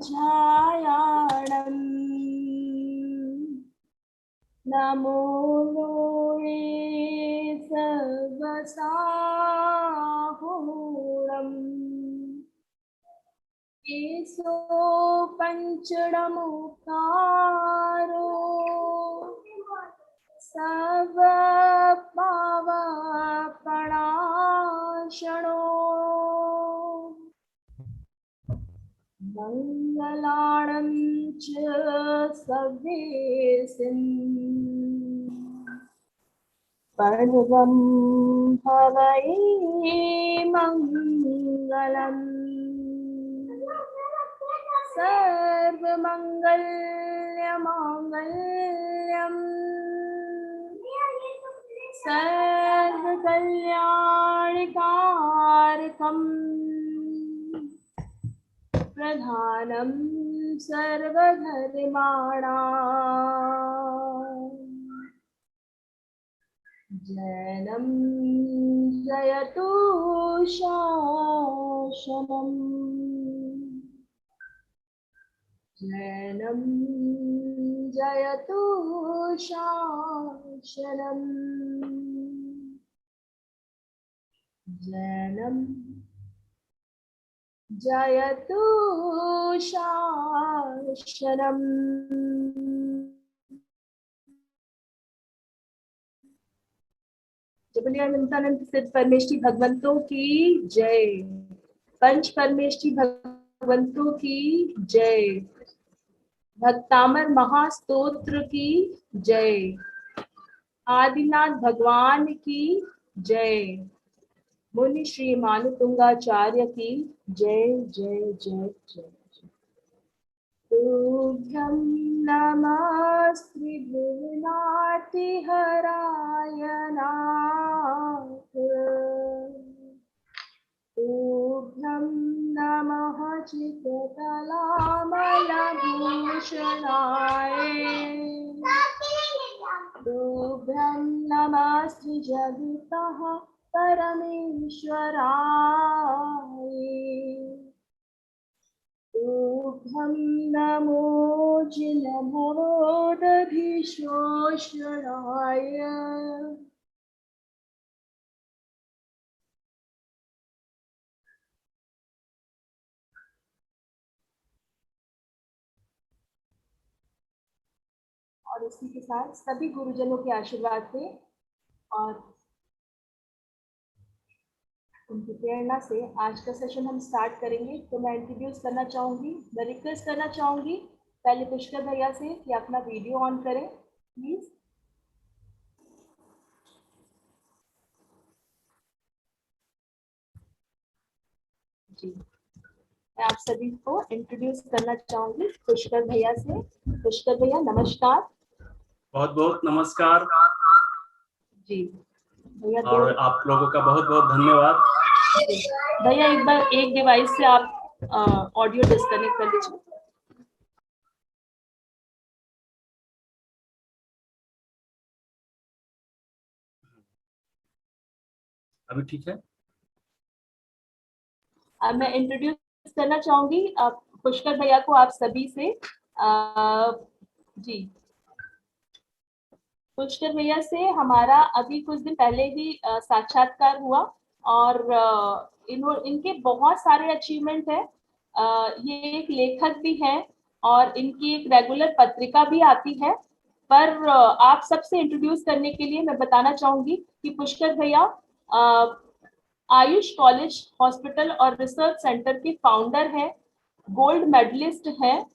झायाणम् नमो लोये सर्वसाहुरम् एसो पंचडमुकारो सर्वपावपणाशनो मंगलाणं च सव्येसिन् पर्वं हवै मंगलम् सर्वमंगलमांगल्यम् सर्वकल्याणकारकम् प्रधानं सर्वधर्माणाम् जैनं जयतु शासनम् जैनं जयतु शासनम् जैनं जयतु शासनम्। अनंतानंद सिद्ध परमेष्ठी भगवंतों की जय। पंच परमेष्ठी भगवंतों की जय। भक्तामर महास्तोत्र की जय। आदिनाथ भगवान की जय। मुनि श्री मानुतुंगाचार्य की जय जय जय जय। तुभ्यं नमः श्री भुवनातिहराय नाथ। तुभ्यं नमः चित्तकलामलभूषणाय। तुभ्यं नमः श्री जगतः परमेश्वराय। तुभ्यं नमो जिनभवोदधिशोषणाय। और इसी के साथ सभी गुरुजनों के आशीर्वाद से और उनकी प्रेरणा से आज का सेशन हम स्टार्ट करेंगे। तो मैं इंट्रोड्यूस करना चाहूँगी, मैं रिक्वेस्ट करना चाहूँगी पहले पुष्कर भैया से कि अपना वीडियो ऑन करें प्लीज। जी, मैं आप सभी को इंट्रोड्यूस करना चाहूँगी पुष्कर भैया से। पुष्कर भैया नमस्कार। बहुत बहुत नमस्कार जी भैया। और आप लोगों का बहुत बहुत धन्यवाद। भैया एक बार एक डिवाइस से आप ऑडियो डिस्कनेक्ट कर लीजिए। अभी ठीक है। अब मैं इंट्रोड्यूस करना चाहूंगी पुष्कर भैया को आप सभी से। जी, पुष्कर भैया से हमारा अभी कुछ दिन पहले ही साक्षात्कार हुआ और इनके बहुत सारे अचीवमेंट है। ये एक लेखक भी हैं और इनकी एक रेगुलर पत्रिका भी आती है। पर आप सबसे इंट्रोड्यूस करने के लिए मैं बताना चाहूंगी कि पुष्कर भैया आयुष कॉलेज हॉस्पिटल और रिसर्च सेंटर के फाउंडर हैं, गोल्ड मेडलिस्ट हैं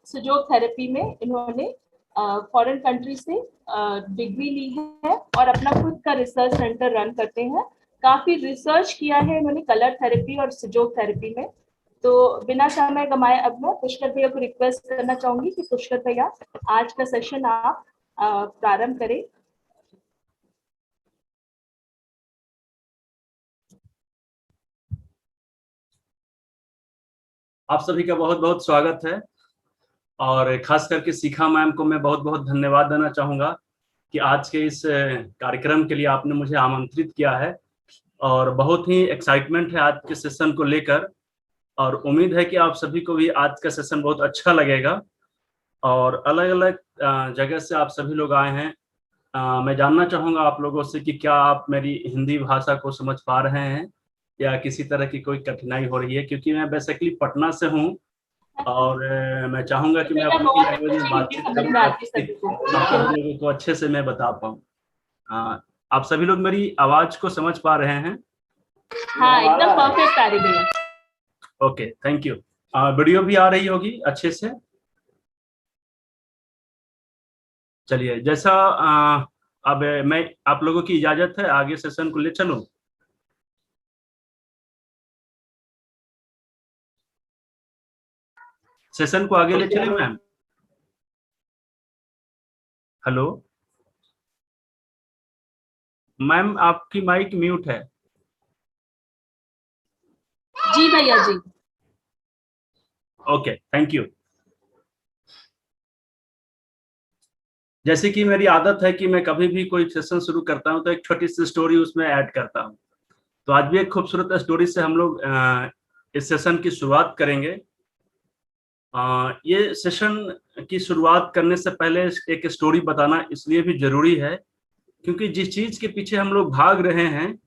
सुजोग थेरेपी में। इन्होंने फॉरेन कंट्री से डिग्री ली है और अपना खुद का रिसर्च सेंटर रन करते हैं। काफी रिसर्च किया है इन्होंने कलर थेरेपी और सुजोग थेरेपी में। तो बिना समय गंवाए अब मैं पुष्कर भैया को रिक्वेस्ट करना चाहूंगी कि पुष्कर भैया आज का सेशन आप प्रारंभ करें। आप सभी का बहुत बहुत स्वागत है और खास करके शिखा मैम को मैं बहुत बहुत धन्यवाद देना चाहूंगा कि आज के इस कार्यक्रम के लिए आपने मुझे आमंत्रित किया है। और बहुत ही एक्साइटमेंट है आज के सेशन को लेकर, और उम्मीद है कि आप सभी को भी आज का सेशन बहुत अच्छा लगेगा। और अलग अलग जगह से आप सभी लोग आए हैं। मैं जानना चाहूंगा आप लोगों से कि क्या आप मेरी हिंदी भाषा को समझ पा रहे हैं या किसी तरह की कोई कठिनाई हो रही है, क्योंकि मैं बेसिकली पटना से हूँ और मैं चाहूंगा कि मैं भैया अपनी बहुत लैंग्वेज में अच्छी हिंदी बातचीत समझ करूँ में आती है ताकि सभी को। आप सभी लोगों को अच्छे से मैं बता पाऊँ। आप सभी लोग मेरी आवाज को समझ पा रहे हैं? हाँ, एकदम परफेक्ट आ रही भैया। Okay, thank you. वीडियो भी आ रही होगी अच्छे से? चलिए, जैसा अब मैं आप लोगों की इजाजत है आगे सेशन को ले चलूं। सेशन को आगे ले चले मैम? हेलो मैम, आपकी माइक म्यूट है। जी भैया जी। Okay, thank you. जैसे कि मेरी आदत है कि मैं कभी भी कोई सेशन शुरू करता हूं तो एक छोटी सी स्टोरी उसमें ऐड करता हूं। तो आज भी एक खूबसूरत स्टोरी से हम लोग इस सेशन की शुरुआत करेंगे। ये सेशन की शुरुआत करने से पहले एक स्टोरी बताना इसलिए भी जरूरी है क्योंकि जिस चीज के पीछे हम लोग भाग रहे हैं,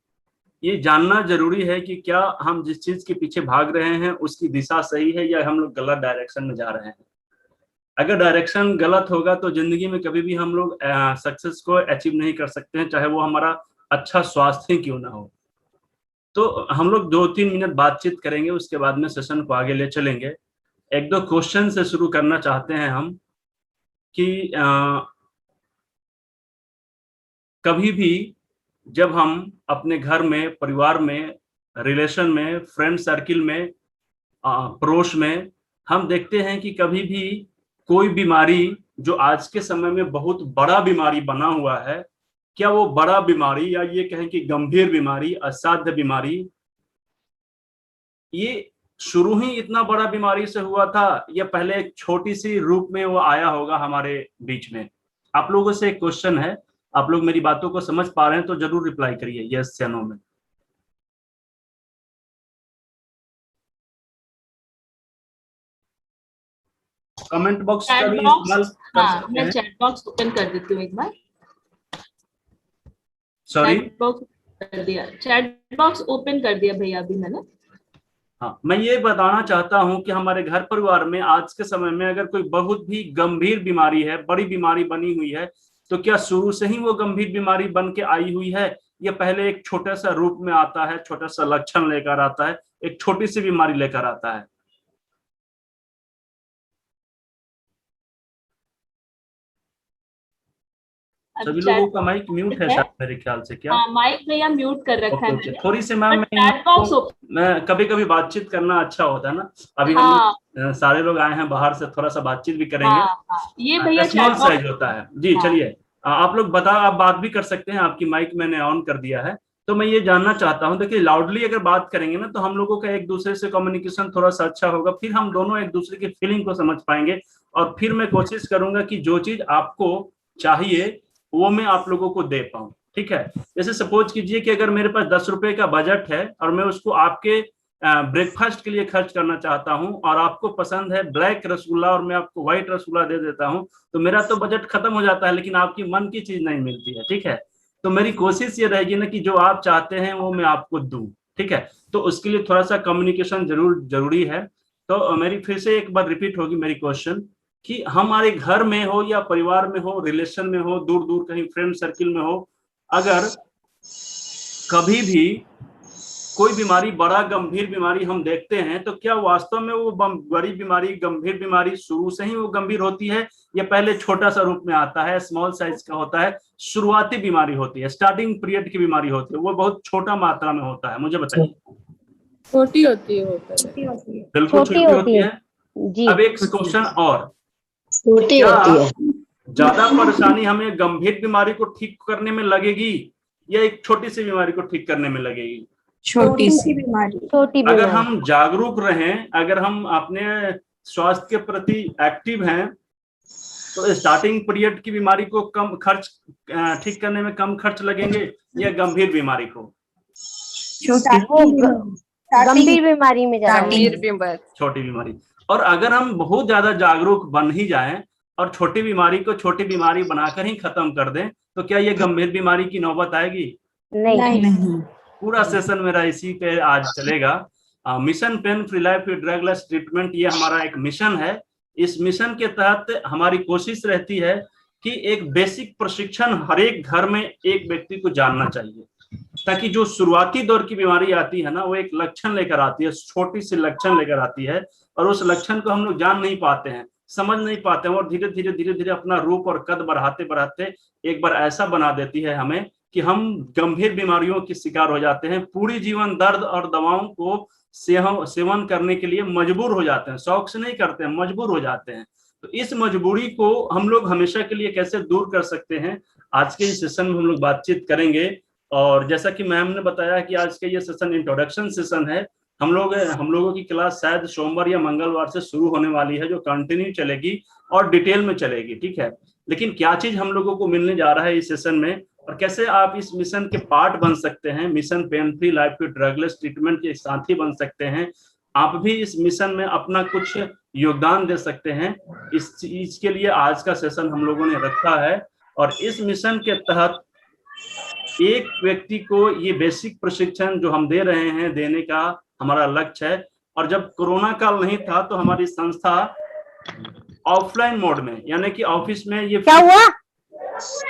ये जानना जरूरी है कि क्या हम जिस चीज के पीछे भाग रहे हैं उसकी दिशा सही है या हम लोग गलत डायरेक्शन में जा रहे हैं। अगर डायरेक्शन गलत होगा तो जिंदगी में कभी भी हम लोग सक्सेस को अचीव नहीं कर सकते हैं, चाहे वो हमारा अच्छा स्वास्थ्य ही क्यों ना हो। तो हम लोग 2-3 मिनट बातचीत करेंगे, उसके बाद में सेशन को आगे ले चलेंगे। एक दो क्वेश्चन से शुरू करना चाहते हैं हम कि कभी भी जब हम अपने घर में, परिवार में, रिलेशन में, फ्रेंड सर्किल में, पड़ोस में, हम देखते हैं कि कभी भी कोई बीमारी जो आज के समय में बहुत बड़ा बीमारी बना हुआ है, क्या वो बड़ा बीमारी या ये कहें कि गंभीर बीमारी, असाध्य बीमारी, ये शुरू ही इतना बड़ा बीमारी से हुआ था या पहले एक छोटी सी रूप में वो आया होगा हमारे बीच में? आप लोगों से एक क्वेश्चन है, आप लोग मेरी बातों को समझ पा रहे हैं तो जरूर रिप्लाई करिए यस या नो में। कमेंट बॉक्स का चैट भी इस्तेमाल बॉक्स, कर हाँ सकते मैं हैं। चैट बॉक्स ओपन कर देती हूँ एक बार। सॉरी, चैट बॉक्स कर दिया, चैट बॉक्स ओपन कर दिया भैया अभी मैंने। हाँ, मैं ये बताना चाहता हूं कि हमारे घर परिवार में आज के समय में अगर कोई बहुत भी गंभीर बीमारी है, बड़ी बीमारी बनी हुई है, तो क्या शुरू से ही वो गंभीर बीमारी बन के आई हुई है या पहले एक छोटा सा रूप में आता है, छोटा सा लक्षण लेकर आता है, एक छोटी सी बीमारी लेकर आता है? अब सभी लोगों चैट का माइक म्यूट है है, शायद मेरे ख्याल से, क्या? हाँ माइक भैया म्यूट कर रखा ओके है ओके, मैंने। थोड़ी सी मैम बट मैं चैट बॉक्स ओपन, मैं कभी कभी बातचीत करना अच्छा होता है ना। अभी हम हाँ लोग सारे लोग आए हैं बाहर से, थोड़ा सा बातचीत भी करेंगे। हाँ हाँ, ये भैया स्मॉल चैट साइज बॉक्स। होता है जी। हाँ चलिए, आप लोग आप बात भी कर सकते हैं, आपकी माइक मैंने ऑन कर दिया है। तो मैं ये जानना चाहता हूं, देखिए लाउडली अगर बात करेंगे ना तो हम लोगों का एक दूसरे से कम्युनिकेशन थोड़ा सा अच्छा होगा, फिर हम दोनों एक दूसरे की फीलिंग को समझ पाएंगे। और फिर मैं कोशिश करूंगा कि जो चीज आपको चाहिए वो मैं आप लोगों को दे पाऊं, ठीक है? जैसे सपोज कीजिए कि अगर मेरे पास 10 रुपए का बजट है और मैं उसको आपके ब्रेकफास्ट के लिए खर्च करना चाहता हूं और आपको पसंद है ब्लैक रसगुल्ला और मैं आपको व्हाइट रसगुल्ला दे देता हूं, तो मेरा तो बजट खत्म हो जाता है लेकिन आपकी मन की चीज नहीं मिलती है, ठीक है? तो मेरी कोशिश ये रहेगी ना कि जो आप चाहते हैं वो मैं आपको दूं, ठीक है? तो उसके लिए थोड़ा सा कम्युनिकेशन जरूर जरूरी है। तो मेरी फिर से एक बार रिपीट होगी मेरी क्वेश्चन कि हमारे घर में हो या परिवार में हो, रिलेशन में हो, दूर दूर कहीं फ्रेंड सर्किल में हो, अगर कभी भी कोई बीमारी, बड़ा गंभीर बीमारी हम देखते हैं, तो क्या वास्तव में वो बड़ी बीमारी, गंभीर बीमारी शुरू से ही वो गंभीर होती है या पहले छोटा सा रूप में आता है, स्मॉल साइज का होता है, शुरुआती बीमारी होती है, स्टार्टिंग पीरियड की बीमारी होती है, वो बहुत छोटा मात्रा में होता है? मुझे बताइए। छोटी होती है, बिल्कुल छोटी होती है जी। अब एक क्वेश्चन और, छोटी क्या होती है। ज्यादा परेशानी हमें गंभीर बीमारी को ठीक करने में लगेगी या एक छोटी सी बीमारी को ठीक करने में लगेगी? छोटी सी बीमारी। छोटी अगर बीमारी। हम जागरूक रहें, अगर हम अपने स्वास्थ्य के प्रति एक्टिव हैं, तो स्टार्टिंग पीरियड की बीमारी को कम खर्च ठीक करने में कम खर्च लगेंगे या गंभीर बीमारी को? गंभीर बीमारी में जाता है। गंभीर बीमारी, छोटी बीमारी। और अगर हम बहुत ज्यादा जागरूक बन ही जाएं और छोटी बीमारी को छोटी बीमारी बनाकर ही खत्म कर दें, तो क्या ये गंभीर बीमारी की नौबत आएगी? नहीं। पूरा सेशन मेरा इसी पे आज चलेगा। Mission pain free life with drugless treatment, ये हमारा एक मिशन है। इस मिशन के तहत हमारी कोशिश रहती है कि एक बेसिक प्रशिक्षण हर एक घर में एक व्यक्ति को जानना चाहिए, ताकि जो शुरुआती दौर की बीमारी आती है ना, वो एक लक्षण लेकर आती है, छोटी सी लक्षण लेकर आती है, और उस लक्षण को हम लोग जान नहीं पाते हैं, समझ नहीं पाते हैं, और धीरे धीरे अपना रूप और कद बढ़ाते बढ़ाते एक बार ऐसा बना देती है हमें कि हम गंभीर बीमारियों के शिकार हो जाते हैं। पूरी जीवन दर्द और दवाओं को सेवन करने के लिए मजबूर हो जाते हैं, शौक से नहीं करते हैं, मजबूर हो जाते हैं। तो इस मजबूरी को हम लोग हमेशा के लिए कैसे दूर कर सकते हैं, आज के इस सेशन में हम लोग बातचीत करेंगे। और जैसा कि मैम ने बताया कि आज का ये सेशन इंट्रोडक्शन सेशन है। हम लोगों की क्लास शायद सोमवार या मंगलवार से शुरू होने वाली है, जो कंटिन्यू चलेगी और डिटेल में चलेगी, ठीक है। लेकिन क्या चीज हम लोगों को मिलने जा रहा है इस सेशन में, और कैसे आप इस मिशन के पार्ट बन सकते हैं, mission pain free life with drugless treatment के साथी बन सकते हैं, आप भी इस मिशन में अपना कुछ योगदान दे सकते हैं, इस चीज के लिए आज का सेशन हम लोगों ने रखा है। और इस मिशन के तहत एक व्यक्ति को ये बेसिक प्रशिक्षण जो हम दे रहे हैं, देने का हमारा लक्ष्य है। और जब कोरोना काल नहीं था तो हमारी संस्था ऑफलाइन मोड में, यानी कि ऑफिस में ये क्या हुआ,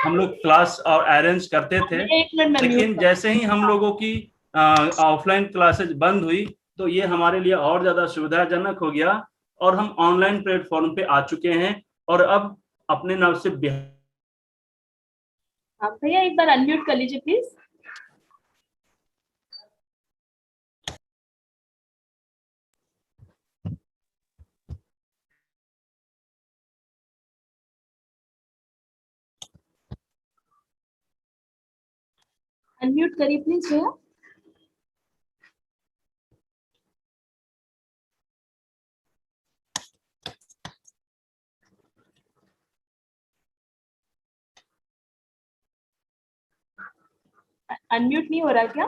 हम लोग क्लास और अरेंज करते थे। लेकिन जैसे ही हम लोगों की ऑफलाइन क्लासेज बंद हुई, तो ये हमारे लिए और ज्यादा सुविधाजनक हो गया, और हम ऑनलाइन प्लेटफॉर्म पे आ चुके हैं। और अब अपने नाम से आप भैया एक बार अनम्यूट कर लीजिए प्लीज। अनम्यूट करिए प्लीज भैया। अनम्यूट नहीं हो रहा क्या?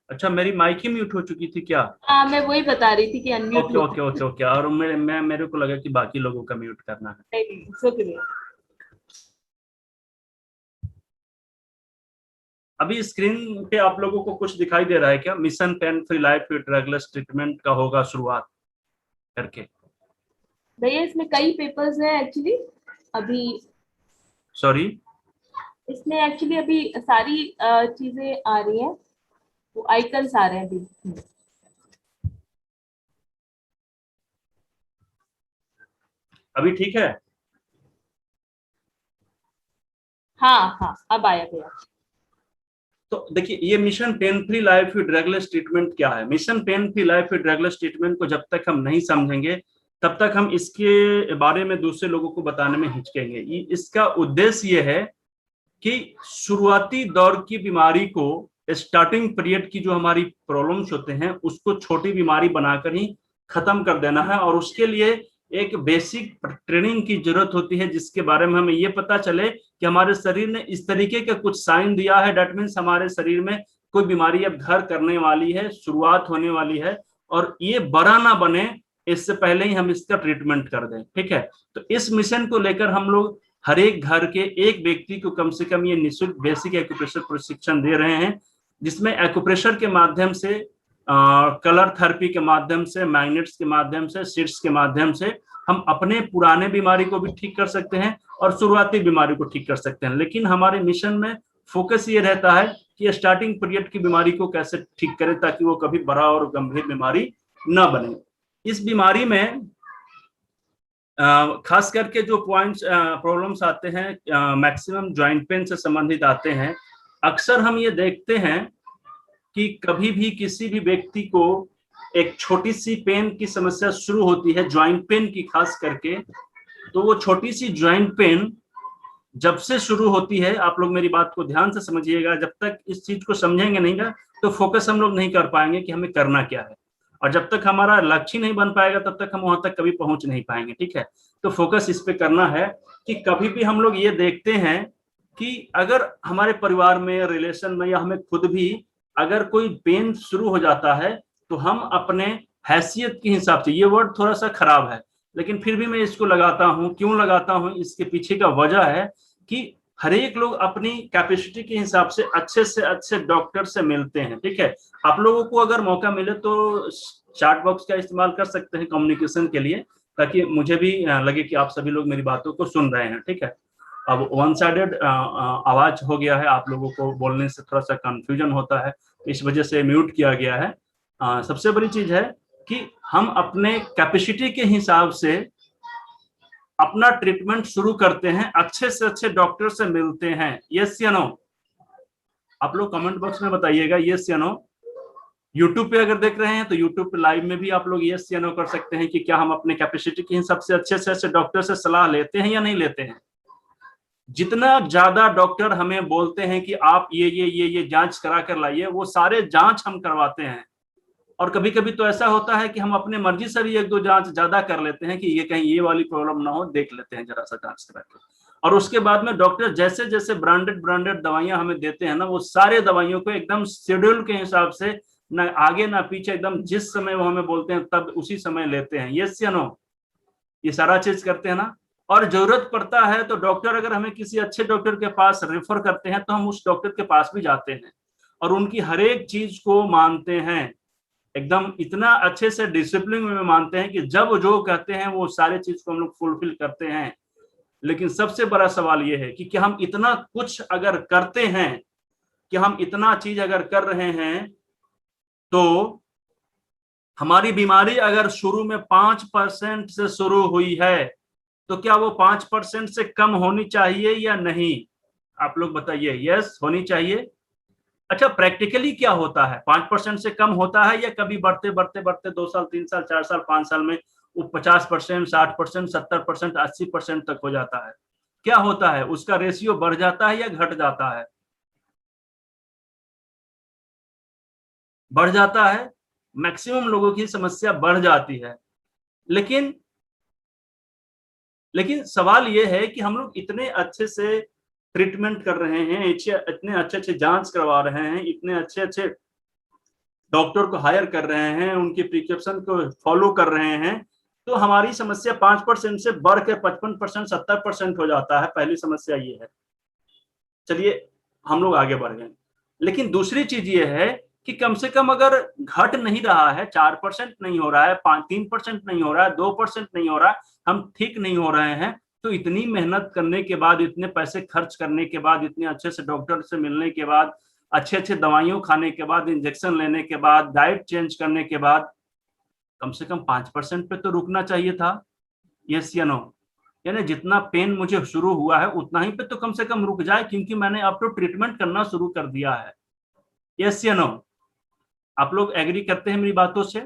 अच्छा, मेरी माइक ही म्यूट हो चुकी थी क्या? हाँ, मैं वही बता रही थी कि अनम्यूट। ओके। और मेरे को लगा कि बाकी लोगों का म्यूट करना है। नहीं, अभी स्क्रीन पे आप लोगों को कुछ दिखाई दे रहा है क्या? Mission pain free life with drugless treatment का होगा शुरुआत करके। भैया इसमें कई पेपर्स हैं एक्चुअली अभी। सॉरी, इसमें एक्चुअली अभी सारी चीजें आ रही हैं, वो आइकन्स आ रहे हैं अभी। अभी ठीक है? हाँ, अब आया भैया। तो देखिए, ये mission pain free life with drugless treatment क्या है। Mission pain free life with drugless treatment को जब तक हम नहीं समझेंगे, तब तक हम इसके बारे में दूसरे लोगों को बताने में हिचकेंगे। इसका उद्देश्य ये है कि शुरुआती दौर की बीमारी को, स्टार्टिंग पीरियड की जो हमारी प्रॉब्लम्स होते हैं, उसको छोटी बीमारी बनाकर ही खत्म कर देना है। और उसके लिए एक बेसिक ट्रेनिंग की जरूरत होती है, जिसके बारे में हमें ये पता चले कि हमारे शरीर ने इस तरीके का कुछ साइन दिया है, डेट मीन्स हमारे शरीर में कोई बीमारी अब घर करने वाली है, शुरुआत होने वाली है, और ये बड़ा ना बने इससे पहले ही हम इसका ट्रीटमेंट कर दें, ठीक है। तो इस मिशन को लेकर हम लोग हर एक घर के एक व्यक्ति को कम से कम ये निःशुल्क बेसिक एक्यूप्रेशर प्रशिक्षण दे रहे हैं, जिसमें एक्यूप्रेशर के माध्यम से, कलर थेरेपी के माध्यम से, मैग्नेट्स के माध्यम से, सीड्स के माध्यम से हम अपने पुराने बीमारी को भी ठीक कर सकते हैं और शुरुआती बीमारी को ठीक कर सकते हैं। लेकिन हमारे मिशन में फोकस ये रहता है कि स्टार्टिंग पीरियड की बीमारी को कैसे ठीक करें, ताकि वो कभी बड़ा और गंभीर बीमारी ना बने। इस बीमारी में खास करके जो पॉइंट्स प्रॉब्लम्स आते हैं, मैक्सिमम जॉइंट पेन से संबंधित आते हैं। अक्सर हम ये देखते हैं कि कभी भी किसी भी व्यक्ति को एक छोटी सी पेन की समस्या शुरू होती है, जॉइंट पेन की खास करके, तो वो छोटी सी जॉइंट पेन जब से शुरू होती है, आप लोग मेरी बात को ध्यान से समझिएगा, जब तक इस चीज को समझेंगे नहीं ना, तो फोकस हम लोग नहीं कर पाएंगे कि हमें करना क्या है। और जब तक हमारा लक्ष्य नहीं बन पाएगा तब तक हम वहां तक कभी पहुंच नहीं पाएंगे। ठीक है, तो फोकस इस पे करना है कि कभी भी हम लोग ये देखते हैं कि अगर हमारे परिवार में, रिलेशन में, या हमें खुद भी अगर कोई पेन शुरू हो जाता है तो हम अपने हैसियत के हिसाब से, ये वर्ड थोड़ा सा खराब है लेकिन फिर भी मैं इसको लगाता हूं। क्यों लगाता हूं, इसके पीछे का वजह है कि हर एक लोग अपनी कैपेसिटी के हिसाब से अच्छे डॉक्टर से मिलते हैं। ठीक है, आप लोगों को अगर मौका मिले तो चैट बॉक्स का इस्तेमाल कर सकते हैं कम्युनिकेशन के लिए, ताकि मुझे भी लगे कि आप सभी लोग मेरी बातों को सुन रहे हैं। ठीक है, अब वन साइडेड आवाज हो गया है, आप लोगों को बोलने से थोड़ा सा कंफ्यूजन होता है, इस वजह से म्यूट किया गया है। सबसे बड़ी चीज है कि हम अपने कैपेसिटी के हिसाब से अपना ट्रीटमेंट शुरू करते हैं, अच्छे से अच्छे डॉक्टर से मिलते हैं। यस या नो? आप लोग कमेंट बॉक्स में बताइएगा यस या नो। यूट्यूब पे अगर देख रहे हैं तो यूट्यूब पे लाइव में भी आप लोग यस या नो कर सकते हैं कि क्या हम अपने कैपेसिटी के हिसाब से अच्छे डॉक्टर से सलाह लेते हैं या नहीं लेते हैं। जितना ज्यादा डॉक्टर हमें बोलते हैं कि आप ये जांच करा कर लाइए, वो सारे जांच हम करवाते हैं। और कभी कभी तो ऐसा होता है कि हम अपने मर्जी से भी 1-2 जांच ज्यादा कर लेते हैं कि ये कहीं ये वाली प्रॉब्लम ना हो, देख लेते हैं जरा सा जांच करा के। और उसके बाद में डॉक्टर जैसे जैसे ब्रांडेड दवाइयां हमें देते हैं ना, वो सारे दवाइयों को एकदम शेड्यूल के हिसाब से, ना आगे ना पीछे, एकदम जिस समय वो हमें बोलते हैं तब उसी समय लेते हैं। यस या नो? ये सारा चीज करते हैं ना। और जरूरत पड़ता है तो डॉक्टर अगर हमें किसी अच्छे डॉक्टर के पास रेफर करते हैं तो हम उस डॉक्टर के पास भी जाते हैं और उनकी हर एक चीज को मानते हैं, एकदम इतना अच्छे से डिसिप्लिन में मानते हैं कि जब जो कहते हैं वो सारे चीज को हम लोग फुलफिल करते हैं। लेकिन सबसे बड़ा सवाल ये है कि क्या हम इतना कुछ अगर करते हैं, कि हम इतना चीज अगर कर रहे हैं, तो हमारी बीमारी अगर शुरू में 5% से शुरू हुई है तो क्या वो 5% से कम होनी चाहिए या नहीं? आप लोग बताइए। यस, होनी चाहिए। अच्छा, प्रैक्टिकली क्या होता है? 5% से कम होता है या कभी बढ़ते बढ़ते बढ़ते 2 साल, 3 साल, 4 साल, 5 साल में वो 50%, 60%, 70%, 80% तक हो जाता है? क्या होता है? उसका रेशियो बढ़ जाता है या घट जाता है? बढ़ जाता है। मैक्सिमम लोगों की समस्या बढ़ जाती है। लेकिन सवाल यह है कि हम लोग इतने अच्छे से ट्रीटमेंट कर रहे हैं, इतने अच्छे जांच करवा रहे हैं, इतने अच्छे डॉक्टर को हायर कर रहे हैं, उनके प्रिस्क्रिप्शन को फॉलो कर रहे हैं, तो हमारी समस्या 5% से बढ़ के 55%, 70% हो जाता है। पहली समस्या ये है। चलिए हम लोग आगे बढ़ गए। लेकिन दूसरी चीज ये है कि कम से कम अगर घट नहीं रहा है, 4% नहीं हो रहा है, 3% नहीं हो रहा है, 2% नहीं हो रहा है, हम ठीक नहीं हो रहे हैं, तो इतनी मेहनत करने के बाद, इतने पैसे खर्च करने के बाद, इतने अच्छे से डॉक्टर से मिलने के बाद, अच्छे दवाइयों खाने के बाद, इंजेक्शन लेने के बाद, डाइट चेंज करने के बाद, कम से कम 5% पे तो रुकना चाहिए था। यस या नो? यानी जितना पेन मुझे शुरू हुआ है उतना ही पे तो कम से कम रुक जाए, क्योंकि मैंने अब तो ट्रीटमेंट करना शुरू कर दिया है। यस या नो? आप लोग एग्री करते हैं मेरी बातों से?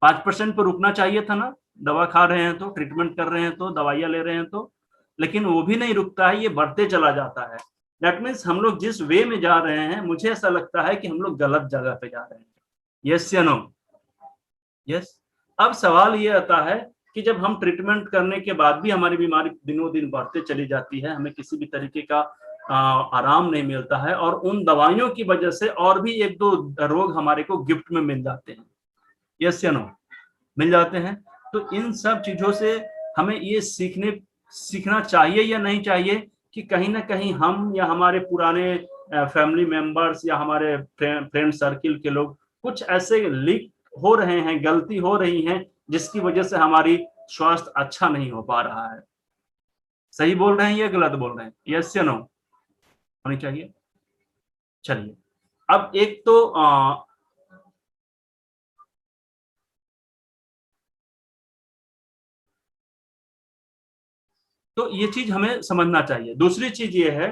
5% पर रुकना चाहिए था ना? दवा खा रहे हैं तो, ट्रीटमेंट कर रहे हैं तो, दवाइयां ले रहे हैं तो, लेकिन वो भी नहीं रुकता है, ये बढ़ते चला जाता है। दैट मीन्स हम लोग जिस वे में जा रहे हैं, मुझे ऐसा लगता है कि हम लोग गलत जगह पे जा रहे हैं। यस या नो? यस। अब सवाल ये आता है कि जब हम ट्रीटमेंट करने के बाद भी हमारी बीमारी दिनों दिन बढ़ते चली जाती है, हमें किसी भी तरीके का आराम नहीं मिलता है, और उन दवाइयों की वजह से और भी 1-2 रोग हमारे को गिफ्ट में मिल जाते हैं। यस या नो? मिल जाते हैं। तो इन सब चीजों से हमें ये सीखना चाहिए या नहीं चाहिए कि कहीं ना कहीं हम या हमारे पुराने फैमिली मेंबर्स या हमारे फ्रेंड सर्किल के लोग कुछ ऐसे लीक हो रहे हैं, गलती हो रही है, जिसकी वजह से हमारी स्वास्थ्य अच्छा नहीं हो पा रहा है। सही बोल रहे हैं या गलत बोल रहे हैं? यस या नो? होनी चाहिए। चलिए, अब एक तो ये चीज हमें समझना चाहिए। दूसरी चीज ये है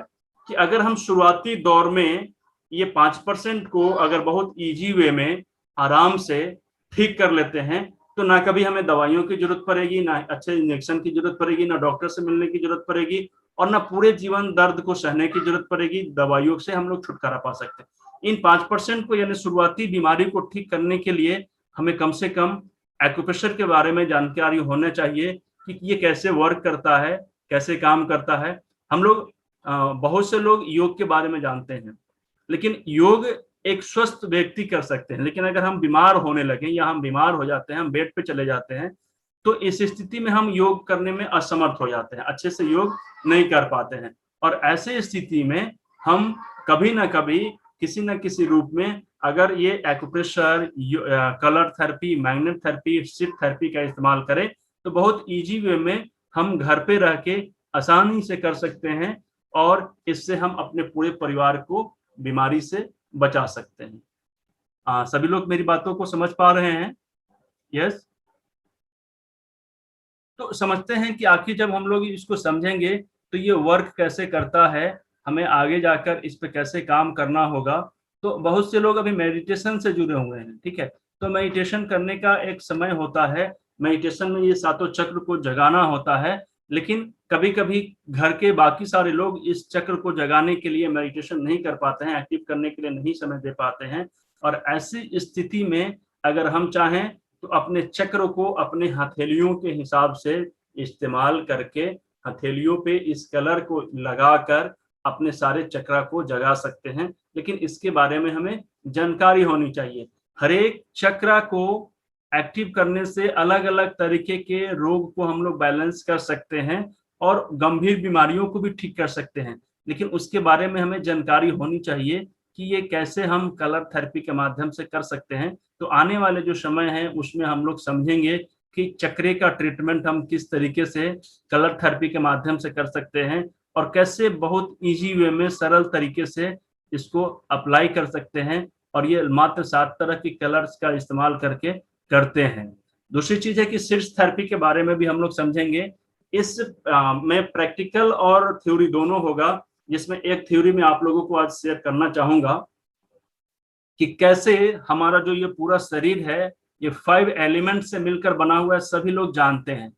कि अगर हम शुरुआती दौर में ये 5% को अगर बहुत इजी वे में आराम से ठीक कर लेते हैं, तो ना कभी हमें दवाइयों की जरूरत पड़ेगी, ना अच्छे इंजेक्शन की जरूरत पड़ेगी, ना डॉक्टर से मिलने की जरूरत पड़ेगी, और ना पूरे जीवन दर्द को सहने की जरूरत पड़ेगी। दवाइयों से हम लोग छुटकारा पा सकते हैं। इन 5% को, यानी शुरुआती बीमारी को ठीक करने के लिए हमें कम से कम एक्यूप्रेशर के बारे में जानकारी होना चाहिए कि ये कैसे वर्क करता है, कैसे काम करता है। हम लोग बहुत से लोग योग के बारे में जानते हैं, लेकिन योग एक स्वस्थ व्यक्ति कर सकते हैं, लेकिन अगर हम बीमार होने लगे या हम बीमार हो जाते हैं, हम बेड पे चले जाते हैं, तो इस स्थिति में हम योग करने में असमर्थ हो जाते हैं, अच्छे से योग नहीं कर पाते हैं। और ऐसे स्थिति में हम कभी ना कभी किसी न किसी रूप में अगर ये acupressure, colour therapy, magnet therapy, shift therapy का इस्तेमाल करें तो बहुत इजी वे में हम घर पे रह के आसानी से कर सकते हैं, और इससे हम अपने पूरे परिवार को बीमारी से बचा सकते हैं। सभी लोग मेरी बातों को समझ पा रहे हैं? यस। तो समझते हैं कि आखिर जब हम लोग इसको समझेंगे तो ये वर्क कैसे करता है, हमें आगे जाकर इस पे कैसे काम करना होगा। तो बहुत से लोग अभी मेडिटेशन से जुड़े हुए हैं, ठीक है। तो मेडिटेशन करने का एक समय होता है, मेडिटेशन में ये सातों चक्र को जगाना होता है, लेकिन कभी कभी घर के बाकी सारे लोग इस चक्र को जगाने के लिए मेडिटेशन नहीं कर पाते हैं, एक्टिव करने के लिए नहीं समय दे पाते हैं। और ऐसी स्थिति में अगर हम चाहें तो अपने चक्र को अपने हथेलियों के हिसाब से इस्तेमाल करके हथेलियों पे इस कलर को लगाकर अपने सारे चक्र को जगा सकते हैं। लेकिन इसके बारे में हमें जानकारी होनी चाहिए। हर एक चक्र को एक्टिव करने से अलग अलग तरीके के रोग को हम लोग बैलेंस कर सकते हैं और गंभीर बीमारियों को भी ठीक कर सकते हैं, लेकिन उसके बारे में हमें जानकारी होनी चाहिए कि ये कैसे हम कलर थेरेपी के माध्यम से कर सकते हैं। तो आने वाले जो समय है उसमें हम लोग समझेंगे कि चक्रे का ट्रीटमेंट हम किस तरीके से कलर थेरेपी के माध्यम से कर सकते हैं और कैसे बहुत इजी वे में सरल तरीके से इसको अप्लाई कर सकते हैं, और ये मात्र 7 तरह की कलर्स का इस्तेमाल करके करते हैं। दूसरी चीज है कि शिफ्ट थेरेपी के बारे में भी हम लोग समझेंगे। इस में प्रैक्टिकल और थ्योरी दोनों होगा, जिसमें एक थ्योरी में आप लोगों को आज शेयर करना चाहूंगा कि कैसे हमारा जो ये पूरा शरीर है ये 5 एलिमेंट से मिलकर बना हुआ है। सभी लोग जानते हैं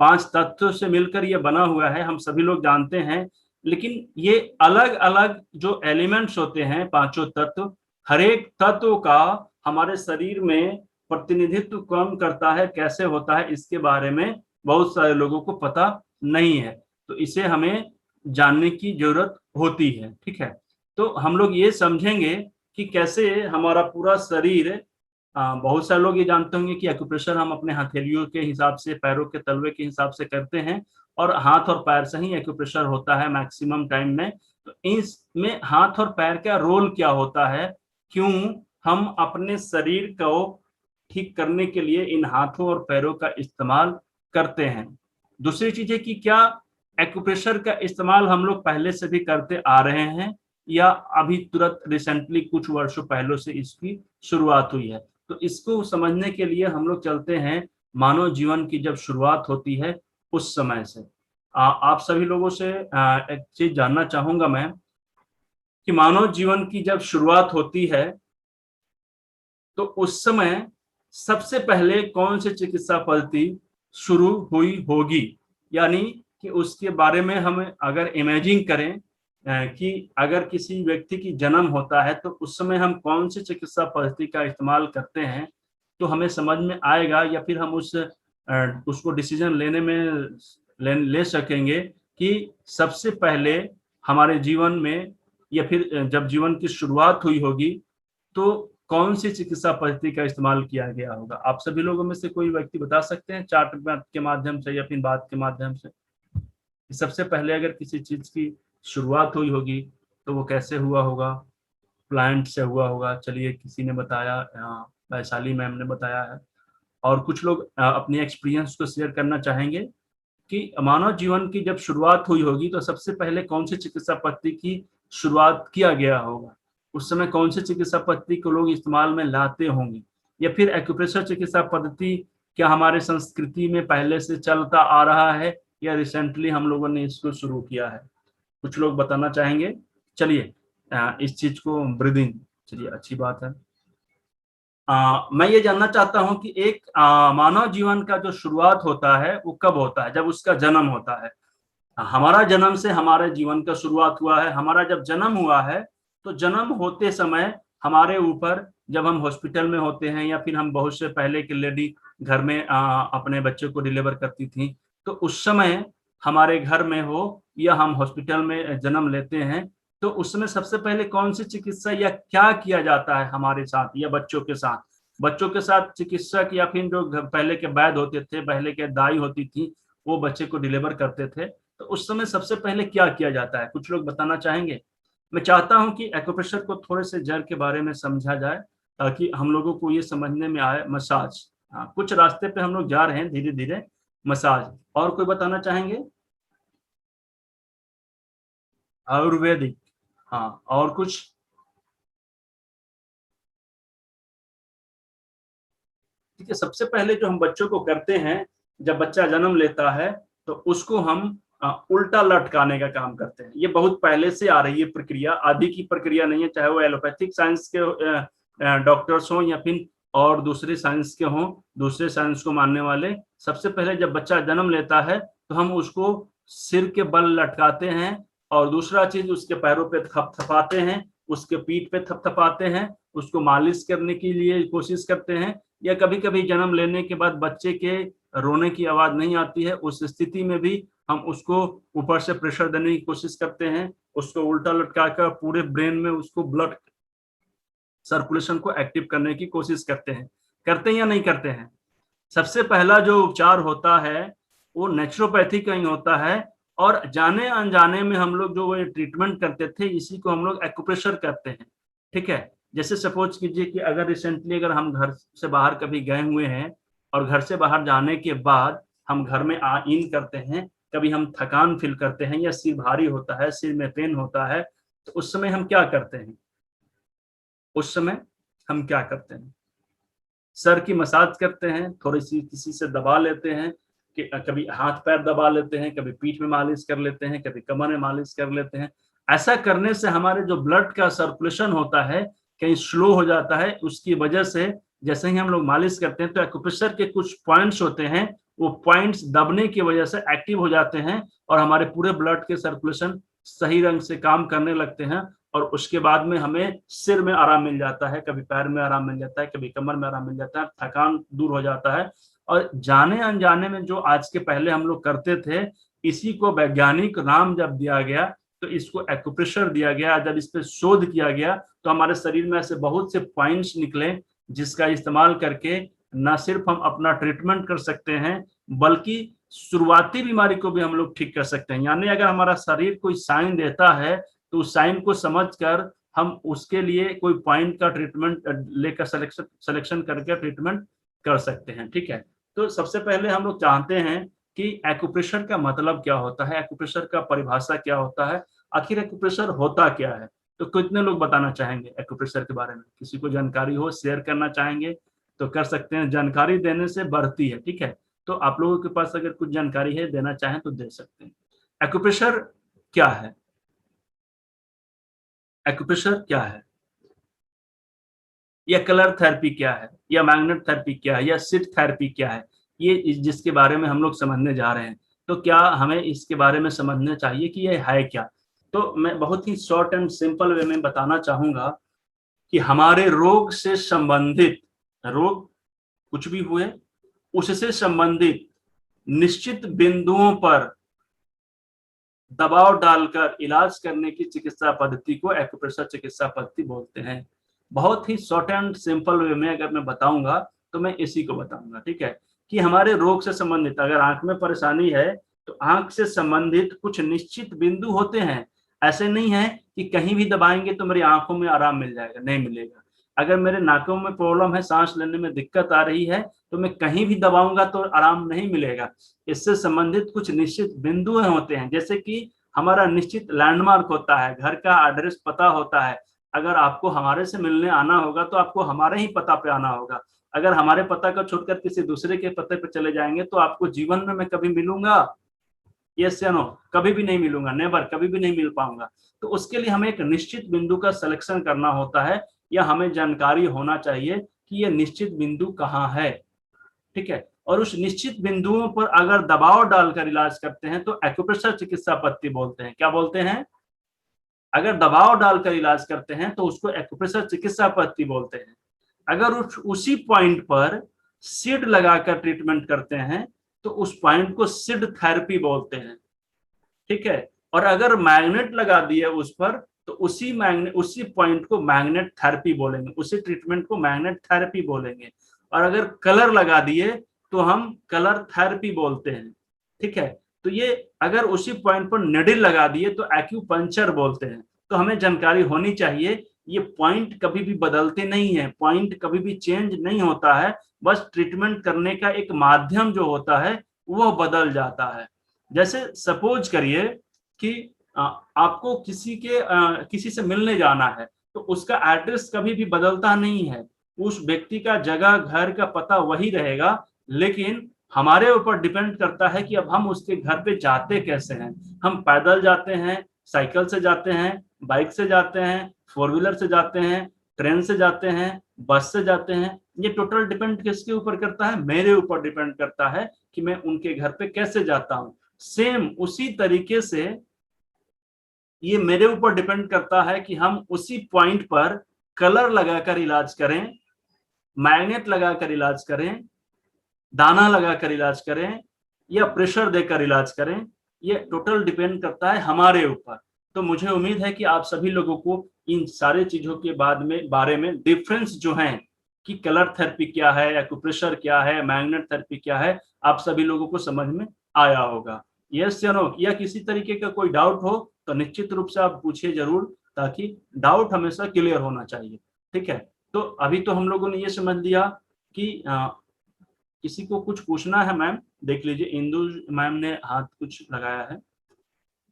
5 तत्वों से मिलकर ये बना हुआ है, हम सभी लोग जानते हैं। लेकिन ये अलग अलग जो एलिमेंट्स होते हैं, पांचों तत्व, हर एक तत्व का हमारे शरीर में प्रतिनिधित्व कौन करता है, कैसे होता है, इसके बारे में बहुत सारे लोगों को पता नहीं है। तो इसे हमें जानने की जरूरत होती है, ठीक है। तो हम लोग ये समझेंगे कि कैसे हमारा पूरा शरीर, बहुत सारे लोग ये जानते होंगे कि एक्यूप्रेशर हम अपने हथेलियों के हिसाब से, पैरों के तलवे के हिसाब से करते हैं, और हाथ और पैर से ही एक्यूप्रेशर होता है मैक्सिमम टाइम में। तो इसमें हाथ और पैर का रोल क्या होता है, क्यों हम अपने शरीर को ठीक करने के लिए इन हाथों और पैरों का इस्तेमाल करते हैं। दूसरी चीज है कि क्या एक्यूप्रेशर का इस्तेमाल हम लोग पहले से भी करते आ रहे हैं या अभी तुरंत रिसेंटली कुछ वर्षों पहले से इसकी शुरुआत हुई है। तो इसको समझने के लिए हम लोग चलते हैं मानव जीवन की जब शुरुआत होती है उस समय से। आप सभी लोगों से एक चीज जानना चाहूंगा मैं कि मानव जीवन की जब शुरुआत होती है तो उस समय सबसे पहले कौन सी चिकित्सा पद्धति शुरू हुई होगी, यानी कि उसके बारे में हम अगर इमेजिन करें कि अगर किसी व्यक्ति की जन्म होता है तो उस समय हम कौन सी चिकित्सा पद्धति का इस्तेमाल करते हैं, तो हमें समझ में आएगा या फिर हम उसको डिसीजन लेने में ले सकेंगे कि सबसे पहले हमारे जीवन में या फिर जब जीवन की शुरुआत हुई होगी तो कौन सी चिकित्सा पद्धति का इस्तेमाल किया गया होगा। आप सभी लोगों में से कोई व्यक्ति बता सकते हैं चार्ट के माध्यम से या फिर बात के माध्यम से, सबसे पहले अगर किसी चीज की शुरुआत हुई होगी तो वो कैसे हुआ होगा? प्लांट से हुआ होगा, चलिए किसी ने बताया, वैशाली मैम ने बताया है, और कुछ लोग अपने एक्सपीरियंस को शेयर करना चाहेंगे कि मानव जीवन की जब शुरुआत हुई होगी तो सबसे पहले कौन सी चिकित्सा पद्धति की शुरुआत किया गया होगा, उस समय कौन सी चिकित्सा पद्धति को लोग इस्तेमाल में लाते होंगे, या फिर एक्यूप्रेशर चिकित्सा पद्धति क्या हमारे संस्कृति में पहले से चलता आ रहा है या रिसेंटली हम लोगों ने इसको शुरू किया है? कुछ लोग बताना चाहेंगे। चलिए इस चीज को ब्रीदिंग, चलिए अच्छी बात है। मैं ये जानना चाहता हूं कि एक मानव जीवन का जो शुरुआत होता है वो कब होता है? जब उसका जन्म होता है। हमारा जन्म से हमारे जीवन का शुरुआत हुआ है। हमारा जब जन्म हुआ है तो जन्म होते समय हमारे ऊपर जब हम हॉस्पिटल में होते हैं या फिर हम बहुत से पहले की लेडी घर में अपने बच्चे को डिलीवर करती थी, तो उस समय हमारे घर में हो या हम हॉस्पिटल में जन्म लेते हैं, तो उसमें सबसे पहले कौन सी चिकित्सा या क्या किया जाता है हमारे साथ या बच्चों के साथ? बच्चों के साथ चिकित्सक या फिर जो पहले के वैद्य होते थे, पहले के दाई होती थी, वो बच्चे को डिलीवर करते थे, तो उस समय सबसे पहले क्या किया जाता है? कुछ लोग बताना चाहेंगे? मैं चाहता हूं कि एक्यूप्रेशर को थोड़े से जड़ के बारे में समझा जाए ताकि हम लोगों को ये समझने में आए। मसाज, हाँ, कुछ रास्ते पे हम लोग जा रहे हैं धीरे धीरे। मसाज, और कोई बताना चाहेंगे? आयुर्वेदिक, हाँ, और कुछ? ठीक है, सबसे पहले जो हम बच्चों को करते हैं, जब बच्चा जन्म लेता है तो उसको हम उल्टा लटकाने का काम करते हैं। ये बहुत पहले से आ रही है प्रक्रिया, आदि की प्रक्रिया नहीं है, चाहे वो एलोपैथिक साइंस के डॉक्टर्स हों या फिर और दूसरे साइंस के हों, दूसरे साइंस को मानने वाले। सबसे पहले जब बच्चा जन्म लेता है तो हम उसको सिर के बल लटकाते हैं, और दूसरा चीज उसके पैरों पे थपथपाते हैं, उसके पीठ पे थपथपाते हैं, उसको मालिश करने के लिए कोशिश करते हैं। या कभी कभी जन्म लेने के बाद बच्चे के रोने की आवाज नहीं आती है, उस स्थिति में भी हम उसको ऊपर से प्रेशर देने की कोशिश करते हैं, उसको उल्टा लटकाकर पूरे ब्रेन में उसको ब्लड सर्कुलेशन को एक्टिव करने की कोशिश करते हैं। करते हैं या नहीं करते हैं? सबसे पहला जो उपचार होता है वो नेचुरोपैथी का ही होता है, और जाने अनजाने में हम लोग जो ट्रीटमेंट करते थे इसी को हम लोग एक्यूप्रेशर करते हैं। ठीक है, जैसे सपोज कीजिए कि अगर रिसेंटली अगर हम घर से बाहर कभी गए हुए हैं और घर से बाहर जाने के बाद हम घर में इन करते हैं, कभी हम थकान फील करते हैं या सिर भारी होता है, सिर में पेन होता है, तो उस समय हम क्या करते हैं? उस समय हम क्या करते हैं? सर की मसाज करते हैं, थोड़ी सी किसी से दबा लेते हैं, कि कभी हाथ पैर दबा लेते हैं, कभी पीठ में मालिश कर लेते हैं, कभी कमर में मालिश कर लेते हैं। ऐसा करने से हमारे जो ब्लड का सर्कुलेशन होता है कहीं स्लो हो जाता है। उसकी वजह से जैसे ही हम लोग मालिश करते हैं तो एक्यूप्रेशर के कुछ पॉइंट्स होते हैं, वो पॉइंट्स दबने की वजह से एक्टिव हो जाते हैं और हमारे पूरे ब्लड के सर्कुलेशन सही रंग से काम करने लगते हैं, और उसके बाद में हमें सिर में आराम मिल जाता है, कभी पैर में आराम मिल जाता है, कभी कमर में आराम मिल जाता है, थकान दूर हो जाता है। और जाने अनजाने में जो आज के पहले हम लोग करते थे, इसी को वैज्ञानिक नाम जब दिया गया तो इसको एक्यूप्रेशर दिया गया। जब इस पे शोध किया गया तो हमारे शरीर में ऐसे बहुत से पॉइंट्स निकले जिसका इस्तेमाल करके न सिर्फ हम अपना ट्रीटमेंट कर सकते हैं बल्कि शुरुआती बीमारी को भी हम लोग ठीक कर सकते हैं। यानी अगर हमारा शरीर कोई साइन देता है तो उस साइन को समझकर हम उसके लिए कोई पॉइंट का ट्रीटमेंट लेकर सिलेक्शन करके ट्रीटमेंट कर सकते हैं। ठीक है, तो सबसे पहले हम लोग जानते हैं कि एक्यूप्रेशर का मतलब क्या होता है, एक्यूप्रेशर का परिभाषा क्या होता है, आखिर एक्यूप्रेशर होता क्या है। तो कितने लोग बताना चाहेंगे एक्यूप्रेशर के बारे में? किसी को जानकारी हो, शेयर करना चाहेंगे तो कर सकते हैं। जानकारी देने से बढ़ती है। ठीक है, तो आप लोगों के पास अगर कुछ जानकारी है देना चाहें तो दे सकते हैं। एक्यूप्रेशर क्या है? एक्यूप्रेशर क्या है, या कलर थेरेपी क्या है, या मैग्नेट थेरेपी क्या है, या सिट थेरेपी क्या है, ये जिसके बारे में हम लोग समझने जा रहे हैं। तो क्या हमें इसके बारे में समझना चाहिए कि ये है क्या? तो मैं बहुत ही शॉर्ट एंड सिंपल वे में बताना चाहूंगा कि हमारे रोग से संबंधित, रोग कुछ भी हुए उससे संबंधित निश्चित बिंदुओं पर दबाव डालकर इलाज करने की चिकित्सा पद्धति को एक्यूप्रेशर चिकित्सा पद्धति बोलते हैं। बहुत ही शॉर्ट एंड सिंपल वे में अगर मैं बताऊंगा तो मैं इसी को बताऊंगा। ठीक है, कि हमारे रोग से संबंधित, अगर आंख में परेशानी है तो आंख से संबंधित कुछ निश्चित बिंदु होते हैं। ऐसे नहीं है कि कहीं भी दबाएंगे तो मेरी आंखों में आराम मिल जाएगा, नहीं मिलेगा। अगर मेरे नाकों में प्रॉब्लम है, सांस लेने में दिक्कत आ रही है, तो मैं कहीं भी दबाऊंगा तो आराम नहीं मिलेगा। इससे संबंधित कुछ निश्चित बिंदु होते हैं, जैसे कि हमारा निश्चित लैंडमार्क होता है, घर का एड्रेस पता होता है। अगर आपको हमारे से मिलने आना होगा तो आपको हमारे ही पता पे आना होगा। अगर हमारे पता को छोड़कर किसी दूसरे के पते पे चले जाएंगे तो आपको जीवन में मैं कभी मिलूंगा? यस या नो? कभी भी नहीं मिलूंगा, नेवर, कभी भी नहीं मिल पाऊंगा। तो उसके लिए हमें एक निश्चित बिंदु का सिलेक्शन करना होता है, या हमें जानकारी होना चाहिए कि यह निश्चित बिंदु कहाँ है। ठीक है, और उस निश्चित बिंदुओं पर अगर दबाव डालकर इलाज करते हैं तो एक्यूप्रेशर चिकित्सा पद्धति बोलते हैं। क्या बोलते हैं? अगर दबाव डालकर इलाज करते हैं तो उसको एक्यूप्रेशर चिकित्सा पद्धति बोलते हैं। अगर उसी पॉइंट पर सीड लगाकर ट्रीटमेंट करते हैं तो उस पॉइंट को सीड थेरेपी बोलते हैं, ठीक है। और अगर मैग्नेट लगा दिए उस पर तो उसी पॉइंट को मैग्नेट थेरेपी बोलेंगे, उसी ट्रीटमेंट को मैग्नेट थेरेपी बोलेंगे। और अगर कलर लगा दिए तो हम कलर थेरेपी बोलते हैं, ठीक है। तो ये अगर उसी पॉइंट पर निडिल लगा दिए तो एक्यूपंक्चर बोलते हैं। तो हमें जानकारी होनी चाहिए, ये पॉइंट कभी भी बदलते नहीं है, पॉइंट कभी भी चेंज नहीं होता है, बस ट्रीटमेंट करने का एक माध्यम जो होता है वो बदल जाता है। जैसे सपोज करिए कि आपको किसी से मिलने जाना है, तो उसका एड्रेस कभी भी बदलता नहीं है, उस व्यक्ति का जगह घर का पता वही रहेगा, लेकिन हमारे ऊपर डिपेंड करता है कि अब हम उसके घर पे जाते कैसे हैं। हम पैदल जाते हैं, साइकिल से जाते हैं, बाइक से जाते हैं, 4 व्हीलर से जाते हैं, ट्रेन से जाते हैं, बस से जाते हैं। ये टोटल डिपेंड किसके ऊपर करता है? मेरे ऊपर डिपेंड करता है कि मैं उनके घर पे कैसे जाता हूं। सेम उसी तरीके से ये मेरे ऊपर डिपेंड करता है कि हम उसी पॉइंट पर कलर लगाकर इलाज करें, मैग्नेट लगाकर इलाज करें, दाना लगाकर इलाज करें या प्रेशर देकर इलाज करें। ये टोटल डिपेंड करता है हमारे ऊपर। तो मुझे उम्मीद है कि आप सभी लोगों को इन सारे चीजों के बारे में डिफरेंस जो है कि कलर थेरेपी क्या है, एक्यूप्रेशर क्या है, मैग्नेट थेरेपी क्या है, आप सभी लोगों को समझ में आया होगा। यस या नो, या किसी तरीके का कोई डाउट हो तो निश्चित रूप से आप पूछिए जरूर, ताकि डाउट हमेशा क्लियर होना चाहिए, ठीक है। तो अभी तो हम लोगों ने ये समझ लिया कि किसी को कुछ पूछना है मैम, देख लीजिए इंदु मैम ने हाथ कुछ लगाया है।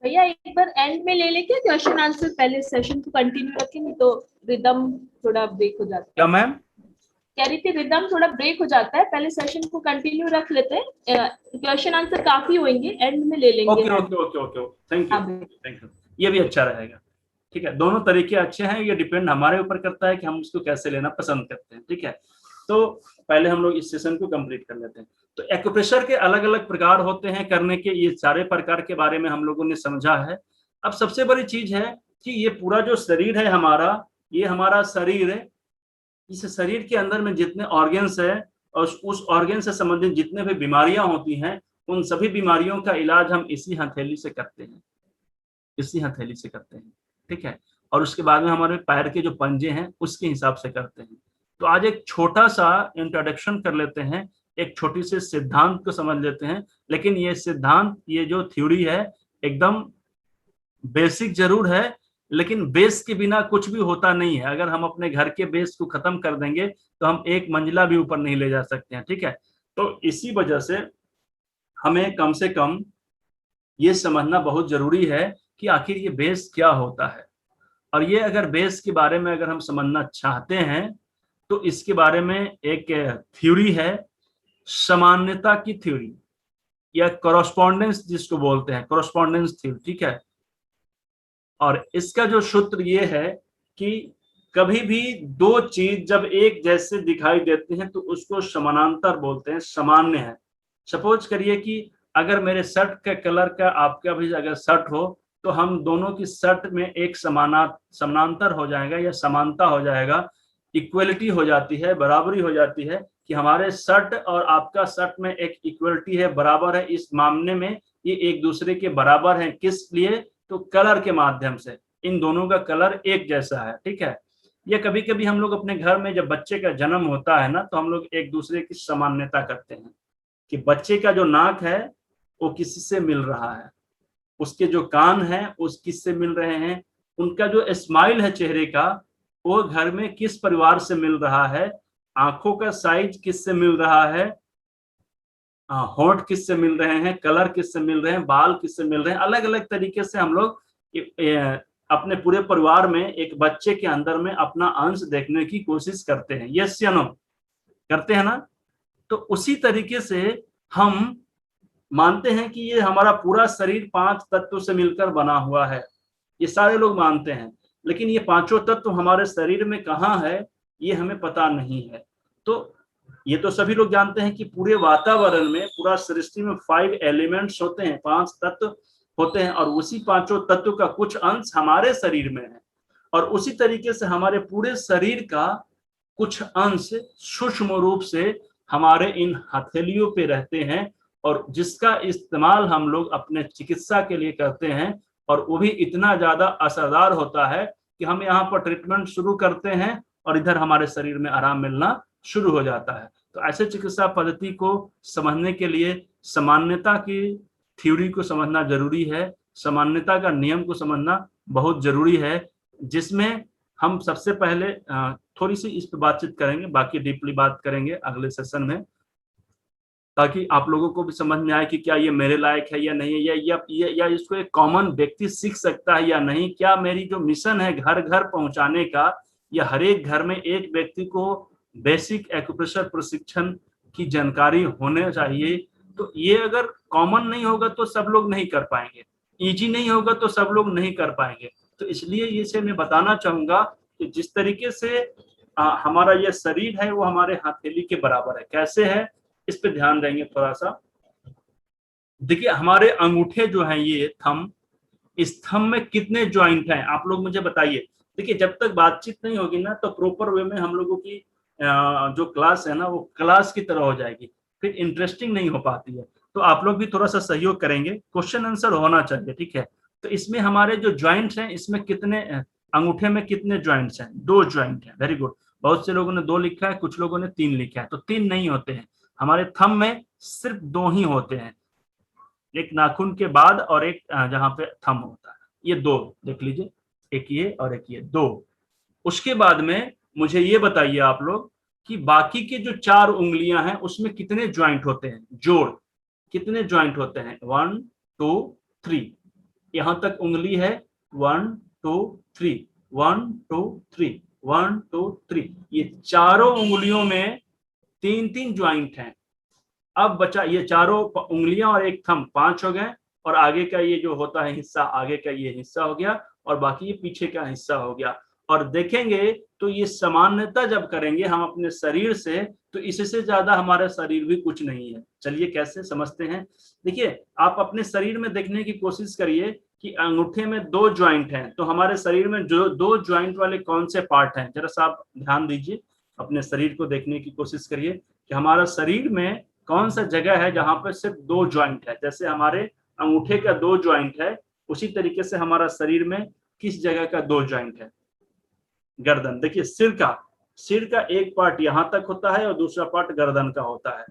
भैया एक बार एंड में ले लेके क्वेश्चन आंसर, पहले सेशन को कंटिन्यू रखेंगे तो रिदम थोड़ा ब्रेक हो जाता है। क्या मैम? कह रही थी रिदम थोड़ा ब्रेक हो जाता है, पहले सेशन को कंटिन्यू रख लेते हैं, क्वेश्चन आंसर काफी होंगे, एंड में ले लेंगे। Okay okay okay okay, thank you, ये भी अच्छा रहेगा, ठीक है। दोनों तरीके अच्छे हैं, ये डिपेंड हमारे ऊपर करता है कि हम उसको कैसे लेना पसंद करते हैं, ठीक है। तो पहले हम लोग इस सेशन को कंप्लीट कर लेते हैं। तो एक्यूप्रेशर के अलग अलग प्रकार होते हैं करने के, ये सारे प्रकार के बारे में हम लोगों ने समझा है। अब सबसे बड़ी चीज है कि ये पूरा जो शरीर है हमारा, ये हमारा शरीर है, इस शरीर के अंदर में जितने ऑर्गन्स है और उस ऑर्गन से संबंधित जितने भी बीमारियां होती हैं, उन सभी बीमारियों का इलाज हम इसी हथेली से करते हैं, इसी हथेली से करते हैं, ठीक है। और उसके बाद में हमारे पैर के जो पंजे हैं उसके हिसाब से करते हैं। तो आज एक छोटा सा इंट्रोडक्शन कर लेते हैं, एक छोटी सी सिद्धांत को समझ लेते हैं। लेकिन ये सिद्धांत, ये जो थ्योरी है, एकदम बेसिक जरूर है, लेकिन बेस के बिना कुछ भी होता नहीं है। अगर हम अपने घर के बेस को खत्म कर देंगे तो हम एक मंजिला भी ऊपर नहीं ले जा सकते हैं, ठीक है। तो इसी वजह से हमें कम से कम ये समझना बहुत जरूरी है कि आखिर ये बेस क्या होता है। और ये अगर बेस के बारे में अगर हम समझना चाहते हैं तो इसके बारे में एक थ्योरी है, सामान्यता की थ्योरी या कॉरस्पॉन्डेंस जिसको बोलते हैं, कॉरस्पॉन्डेंस थ्योरी, ठीक है। और इसका जो सूत्र ये है कि कभी भी दो चीज जब एक जैसे दिखाई देते हैं तो उसको समानांतर बोलते हैं, सामान्य है। सपोज करिए कि अगर मेरे शर्ट के कलर का आपका भी अगर शर्ट हो तो हम दोनों की शर्ट में एक समानांतर हो जाएगा या समानता हो जाएगा, इक्वलिटी हो जाती है, बराबरी हो जाती है कि हमारे शर्ट और आपका शर्ट में एक इक्वलिटी है, बराबर है। इस मामले में ये एक दूसरे के बराबर हैं, किस लिए? तो कलर के माध्यम से, इन दोनों का कलर एक जैसा है, ठीक है। या कभी कभी हम लोग अपने घर में जब बच्चे का जन्म होता है ना, तो हम लोग एक दूसरे की सामान्यता करते हैं कि बच्चे का जो नाक है वो किसी से मिल रहा है, उसके जो कान हैं उस किससे मिल रहे हैं, उनका जो स्माइल है चेहरे का वो घर में किस परिवार से मिल रहा है, आंखों का साइज किससे मिल रहा है, होंठ किससे मिल रहे हैं, कलर किससे मिल रहे हैं, बाल किससे मिल रहे हैं। अलग अलग तरीके से हम लोग अपने पूरे परिवार में एक बच्चे के अंदर में अपना अंश देखने की कोशिश करते हैं। यस या नो, करते हैं ना? तो उसी तरीके से हम मानते हैं कि ये हमारा पूरा शरीर 5 तत्वों से मिलकर बना हुआ है, ये सारे लोग मानते हैं। लेकिन ये पांचों तत्व हमारे शरीर में कहाँ है ये हमें पता नहीं है। तो ये तो सभी लोग जानते हैं कि पूरे वातावरण में, पूरा सृष्टि में 5 एलिमेंट्स होते हैं, 5 तत्व होते हैं, और उसी पांचों तत्व का कुछ अंश हमारे शरीर में है। और उसी तरीके से हमारे पूरे शरीर का कुछ अंश सूक्ष्म रूप से हमारे इन हथेलियों पे रहते हैं और जिसका इस्तेमाल हम लोग अपने चिकित्सा के लिए करते हैं, और वो भी इतना ज्यादा असरदार होता है कि हम यहाँ पर ट्रीटमेंट शुरू करते हैं और इधर हमारे शरीर में आराम मिलना शुरू हो जाता है। तो ऐसे चिकित्सा पद्धति को समझने के लिए सामान्यता की थ्योरी को समझना जरूरी है, सामान्यता का नियम को समझना बहुत जरूरी है, जिसमें हम सबसे पहले थोड़ी सी इस पर बातचीत करेंगे, बाकी डीपली बात करेंगे अगले सेशन में, ताकि आप लोगों को भी समझ में आए कि क्या ये मेरे लायक है या नहीं है, या इसको एक कॉमन व्यक्ति सीख सकता है या नहीं। क्या मेरी जो मिशन है घर घर पहुंचाने का, या हर एक घर में एक व्यक्ति को बेसिक एक्यूप्रेशर प्रशिक्षण की जानकारी होने चाहिए। तो ये अगर कॉमन नहीं होगा तो सब लोग नहीं कर पाएंगे, इजी नहीं होगा तो सब लोग नहीं कर पाएंगे। तो इसलिए ये से मैं बताना चाहूंगा कि जिस तरीके से हमारा ये शरीर है वो हमारे हथेली के बराबर है। कैसे है इस पे ध्यान देंगे थोड़ा सा। देखिए हमारे अंगूठे जो हैं ये थंब, इस थंब में कितने ज्वाइंट हैं आप लोग मुझे बताइए। देखिए जब तक बातचीत नहीं होगी ना तो प्रॉपर वे में हम लोगों की जो क्लास है ना वो क्लास की तरह हो जाएगी, फिर इंटरेस्टिंग नहीं हो पाती है। तो आप लोग भी थोड़ा सा सहयोग करेंगे, क्वेश्चन आंसर होना चाहिए, ठीक है। तो इसमें हमारे जो ज्वाइंट्स हैं, इसमें कितने अंगूठे में कितने ज्वाइंट्स हैं? 2 ज्वाइंट हैं। वेरी गुड, बहुत से लोगों ने 2 लिखा है, कुछ लोगों ने 3 लिखा है। तो 3 नहीं होते हैं, हमारे थंब में सिर्फ 2 ही होते हैं, एक नाखून के बाद और एक जहां पे थंब होता है, ये 2 देख लीजिए, एक ये और एक ये 2। उसके बाद में मुझे ये बताइए आप लोग कि बाकी के जो 4 उंगलियां हैं उसमें कितने ज्वाइंट होते हैं? जोड़ कितने ज्वाइंट होते हैं? 1 2 3, यहां तक उंगली है 1 2 3 1 2 3 1 2 3, ये चारों उंगलियों में 3-3 ज्वाइंट हैं। अब बचा ये चारों उंगलियां और एक थंब, 5 हो गए, और आगे का ये जो होता है हिस्सा, आगे का ये हिस्सा हो गया, और बाकी ये पीछे का हिस्सा हो गया। और देखेंगे तो ये सामान्यता जब करेंगे हम अपने शरीर से, तो इससे ज्यादा हमारा शरीर भी कुछ नहीं है। चलिए कैसे समझते हैं। देखिए आप अपने शरीर में देखने की कोशिश करिए कि अंगूठे में 2 ज्वाइंट हैं, तो हमारे शरीर में जो 2 ज्वाइंट वाले कौन से पार्ट हैं, जरा सा आप ध्यान दीजिए, अपने शरीर को देखने की कोशिश करिए कि हमारा शरीर में कौन सा जगह है जहां पर सिर्फ 2 ज्वाइंट है। जैसे हमारे अंगूठे का 2 ज्वाइंट है, उसी तरीके से हमारा शरीर में किस जगह का 2 ज्वाइंट है? गर्दन। देखिए सिर का एक पार्ट यहां तक होता है और दूसरा पार्ट गर्दन का होता है,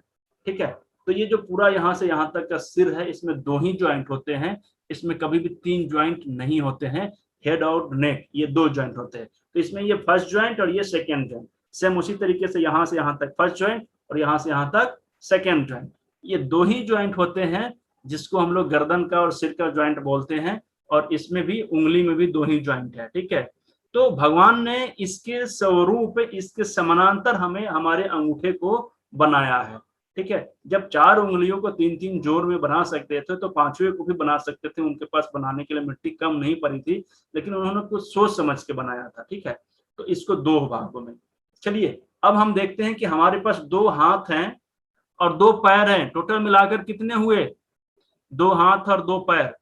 ठीक है। तो ये जो पूरा यहां से यहां तक का सिर है, इसमें 2 ही ज्वाइंट होते हैं, इसमें कभी भी 3 ज्वाइंट नहीं होते हैं। हेड और नेक ये 2 ज्वाइंट होते हैं। तो इसमें ये फर्स्ट ज्वाइंट और ये सेकेंड ज्वाइंट, सेम उसी तरीके से यहां से यहां तक फर्स्ट ज्वाइंट और यहां से यहां तक सेकेंड ज्वाइंट, ये 2 ही ज्वाइंट होते हैं, जिसको हम लोग गर्दन का और सिर का ज्वाइंट बोलते हैं। और इसमें भी उंगली में भी 2 ही ज्वाइंट है, ठीक है। तो भगवान ने इसके स्वरूप, इसके समानांतर हमें हमारे अंगूठे को बनाया है, ठीक है। जब 4 उंगलियों को 3-3 जोड़ में बना सकते थे तो 5वें को भी बना सकते थे, उनके पास बनाने के लिए मिट्टी कम नहीं पड़ी थी, लेकिन उन्होंने कुछ सोच समझ के बनाया था, ठीक है। तो इसको 2 भागों में। चलिए अब हम देखते हैं कि हमारे पास 2 हाथ हैं और 2 पैर हैं, टोटल मिलाकर कितने हुए? 2 हाथ और 2 पैर,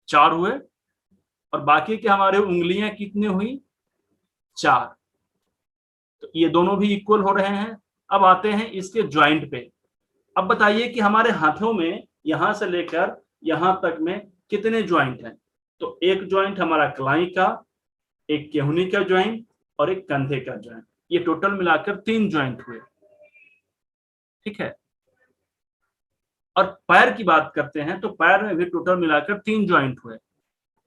4 हुए। और बाकी के हमारे उंगलियां कितनी हुई? 4। तो ये दोनों भी इक्वल हो रहे हैं। अब आते हैं इसके ज्वाइंट पे। अब बताइए कि हमारे हाथों में यहां से लेकर यहां तक में कितने ज्वाइंट हैं? तो एक ज्वाइंट हमारा कलाई का, एक केहूनी का ज्वाइंट और एक कंधे का ज्वाइंट, ये टोटल मिलाकर 3 ज्वाइंट हुए, ठीक है। और पैर की बात करते हैं तो पैर में भी टोटल मिलाकर 3 ज्वाइंट हुए,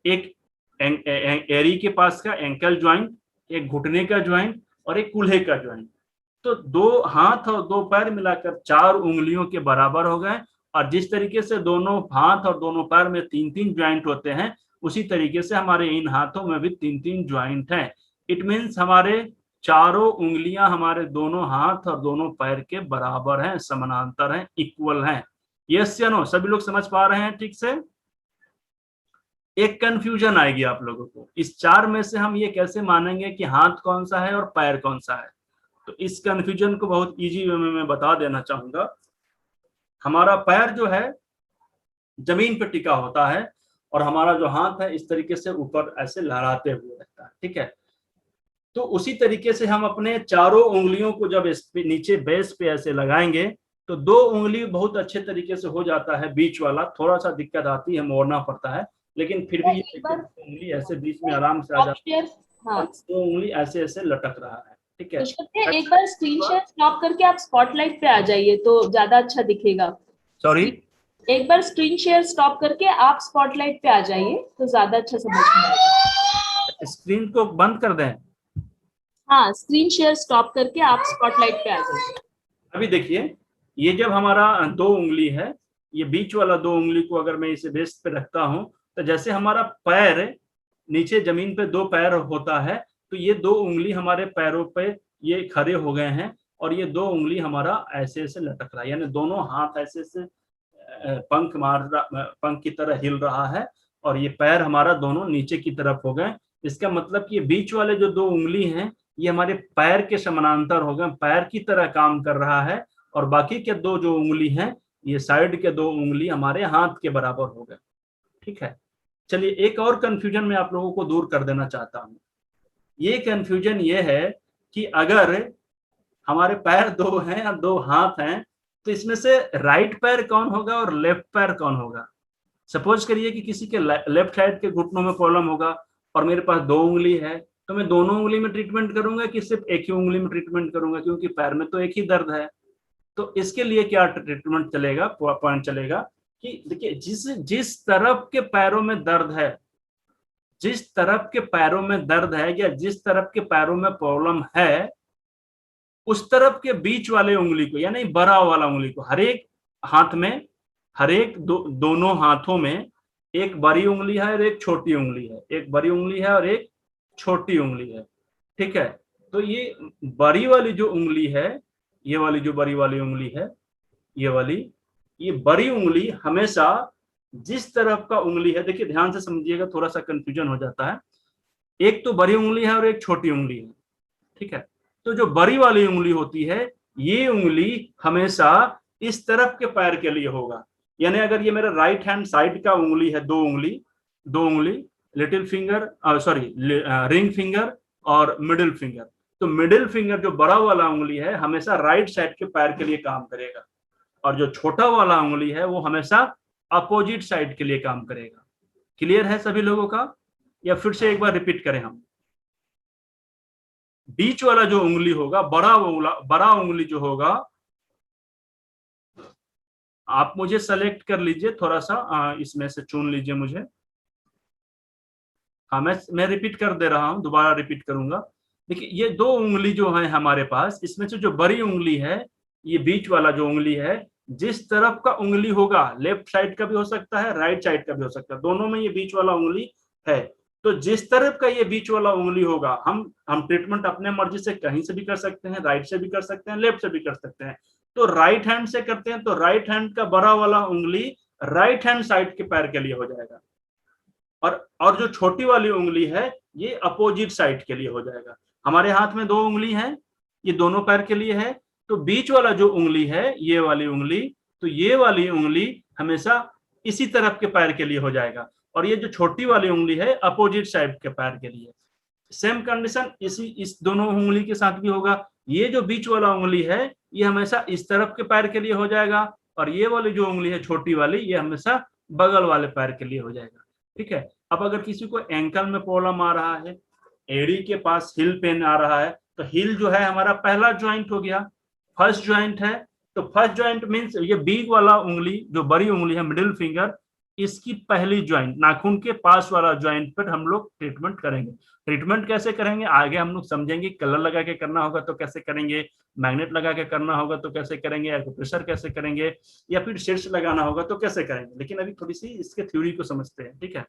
एक एरी के पास का एंकल ज्वाइंट, एक घुटने का ज्वाइंट और एक कूल्हे का ज्वाइंट। तो 2 हाथ और 2 पैर मिलाकर 4 उंगलियों के बराबर हो गए। और जिस तरीके से दोनों हाथ और दोनों पैर में 3-3 ज्वाइंट होते हैं, उसी तरीके से हमारे इन हाथों में भी 3-3 ज्वाइंट हैं। इट मीन्स हमारे चारों उंगलियां हमारे दोनों हाथ और दोनों पैर के बराबर हैं, समानांतर हैं, इक्वल हैं। यस या नो? सभी लोग समझ पा रहे हैं ठीक से? एक कंफ्यूजन आएगी आप लोगों को, इस 4 में से हम ये कैसे मानेंगे कि हाथ कौन सा है और पैर कौन सा है? तो इस कंफ्यूजन को बहुत इजी वे में मैं बता देना चाहूंगा। हमारा पैर जो है जमीन पर टिका होता है और हमारा जो हाथ है इस तरीके से ऊपर ऐसे लहराते हुए रहता है, ठीक है। तो उसी तरीके से हम अपने चारों उंगलियों को जब इस पे नीचे बेस पे ऐसे लगाएंगे तो 2 उंगली बहुत अच्छे तरीके से हो जाता है। बीच वाला थोड़ा सा दिक्कत आती है, मोड़ना पड़ता है, लेकिन फिर भी ये उंगली ऐसे बीच में आराम से आ जाती है। हाँ, 2 उंगली ऐसे ऐसे लटक रहा है, ठीक है। तो एक बार स्क्रीन शेयर स्टॉप करके आप स्पॉटलाइट पे आ जाइए तो ज्यादा अच्छा दिखेगा। सॉरी, एक बार स्क्रीन शेयर स्टॉप करके आप स्पॉटलाइट पे आ जाइए तो ज्यादा अच्छा समझ में आएगा। स्क्रीन को बंद कर दें। हाँ, स्क्रीन शेयर स्टॉप करके आप स्पॉटलाइट पे आ जाइए। अभी देखिए, ये जब हमारा 2 उंगली है, ये बीच वाला 2 उंगली को अगर मैं इसे बेस पे रखता हूं तो जैसे हमारा पैर नीचे जमीन पे 2 पैर होता है, तो ये 2 उंगली हमारे पैरों पे ये खड़े हो गए हैं और ये 2 उंगली हमारा ऐसे ऐसे लटक रहा है, यानी दोनों हाथ ऐसे ऐसे पंख की तरह हिल रहा है और ये पैर हमारा दोनों नीचे की तरफ हो गए। इसका मतलब कि ये बीच वाले जो 2 उंगली हैं ये हमारे पैर के समानांतर हो गए, पैर की तरह काम कर रहा है, और बाकी के 2 जो उंगली हैं ये साइड के 2 उंगली हमारे हाथ के बराबर हो गए, ठीक है। चलिए, एक और कंफ्यूजन मैं आप लोगों को दूर कर देना चाहता हूं। ये कंफ्यूजन ये है कि अगर हमारे पैर 2 हैं या 2 हाथ हैं तो इसमें से राइट पैर कौन होगा और लेफ्ट पैर कौन होगा। सपोज करिए कि किसी के लेफ्ट साइड के घुटनों में प्रॉब्लम होगा और मेरे पास 2 उंगली है, तो मैं दोनों उंगली में ट्रीटमेंट करूंगा कि सिर्फ एक ही उंगली में ट्रीटमेंट करूंगा, क्योंकि पैर में तो एक ही दर्द है। तो इसके लिए क्या ट्रीटमेंट चलेगा, पॉइंट चलेगा कि देखिए, जिस तरफ के पैरों में दर्द है, जिस तरफ के पैरों में दर्द है या जिस तरफ के पैरों में प्रॉब्लम है, उस तरफ के बीच वाले उंगली को, यानी बड़ा वाला उंगली को, हर एक हाथ में, हर एक दोनों हाथों में एक बड़ी उंगली है और एक छोटी उंगली है, एक बड़ी उंगली है और एक छोटी उंगली है, ठीक है। तो ये बड़ी वाली जो उंगली है, ये वाली जो बड़ी वाली उंगली है, ये बड़ी उंगली हमेशा जिस तरफ का उंगली है, देखिए ध्यान से समझिएगा, थोड़ा सा कंफ्यूजन हो जाता है। एक तो बड़ी उंगली है और एक छोटी उंगली है, ठीक है। तो जो बड़ी वाली उंगली होती है, ये उंगली हमेशा इस तरफ के पैर के लिए होगा, यानी अगर ये मेरा राइट हैंड साइड का उंगली है, 2 उंगली, little finger, sorry ring finger और मिडिल फिंगर, तो मिडिल फिंगर जो बड़ा वाला उंगली है हमेशा राइट साइड के पैर के लिए काम करेगा, और जो छोटा वाला उंगली है वो हमेशा अपोजिट साइड के लिए काम करेगा। क्लियर है सभी लोगों का, या फिर से एक बार रिपीट करें हम। बीच वाला जो उंगली होगा, बड़ा उंगली जो होगा, आप मुझे सेलेक्ट कर लीजिए, थोड़ा सा इसमें से चुन लीजिए मुझे। हाँ, मैं रिपीट कर दे रहा हूं, दोबारा रिपीट करूंगा। देखिए, ये 2 उंगली जो है हमारे पास, इसमें से जो बड़ी उंगली है, ये बीच वाला जो उंगली है, जिस तरफ का उंगली होगा, लेफ्ट साइड का भी हो सकता है, राइट साइड का भी हो सकता है, दोनों में ये बीच वाला उंगली है। तो जिस तरफ का ये बीच वाला उंगली होगा, हम ट्रीटमेंट अपने मर्जी से कहीं से भी कर सकते हैं, राइट से भी कर सकते हैं, लेफ्ट से भी कर सकते हैं। तो राइट हैंड से करते हैं तो राइट हैंड का बड़ा वाला उंगली राइट हैंड साइड के पैर के लिए हो जाएगा, और जो छोटी वाली उंगली है ये अपोजिट साइड के लिए हो जाएगा। हमारे हाथ में 2 उंगली है, ये दोनों पैर के लिए है, तो बीच वाला जो उंगली है, ये वाली उंगली, तो ये वाली उंगली हमेशा इसी तरफ के पैर के लिए हो जाएगा, और ये जो छोटी वाली उंगली है अपोजिट साइड के पैर के लिए। सेम कंडीशन इस दोनों उंगली के साथ भी होगा। ये जो बीच वाला उंगली है ये हमेशा इस तरफ के पैर के लिए हो जाएगा, और ये वाली जो उंगली है छोटी वाली, ये हमेशा बगल वाले पैर के लिए हो जाएगा, ठीक है। अब अगर किसी को एंकल में प्रॉब्लम आ रहा है, एड़ी के पास हिल पेन आ रहा है, तो हिल जो है हमारा पहला ज्वाइंट हो गया, फर्स्ट ज्वाइंट है। तो फर्स्ट ज्वाइंट मींस ये बिग वाला उंगली, जो बड़ी उंगली है मिडिल फिंगर, इसकी पहली ज्वाइंट, नाखून के पास वाला ज्वाइंट पर हम लोग ट्रीटमेंट करेंगे। ट्रीटमेंट कैसे करेंगे आगे हम लोग समझेंगे। कलर लगा के करना होगा तो कैसे करेंगे, मैग्नेट लगा के करना होगा तो कैसे करेंगे, एक्यूप्रेशर कैसे करेंगे, या फिर शीर्ष लगाना होगा तो कैसे करेंगे। लेकिन अभी थोड़ी सी इसके थ्योरी को समझते हैं, ठीक है।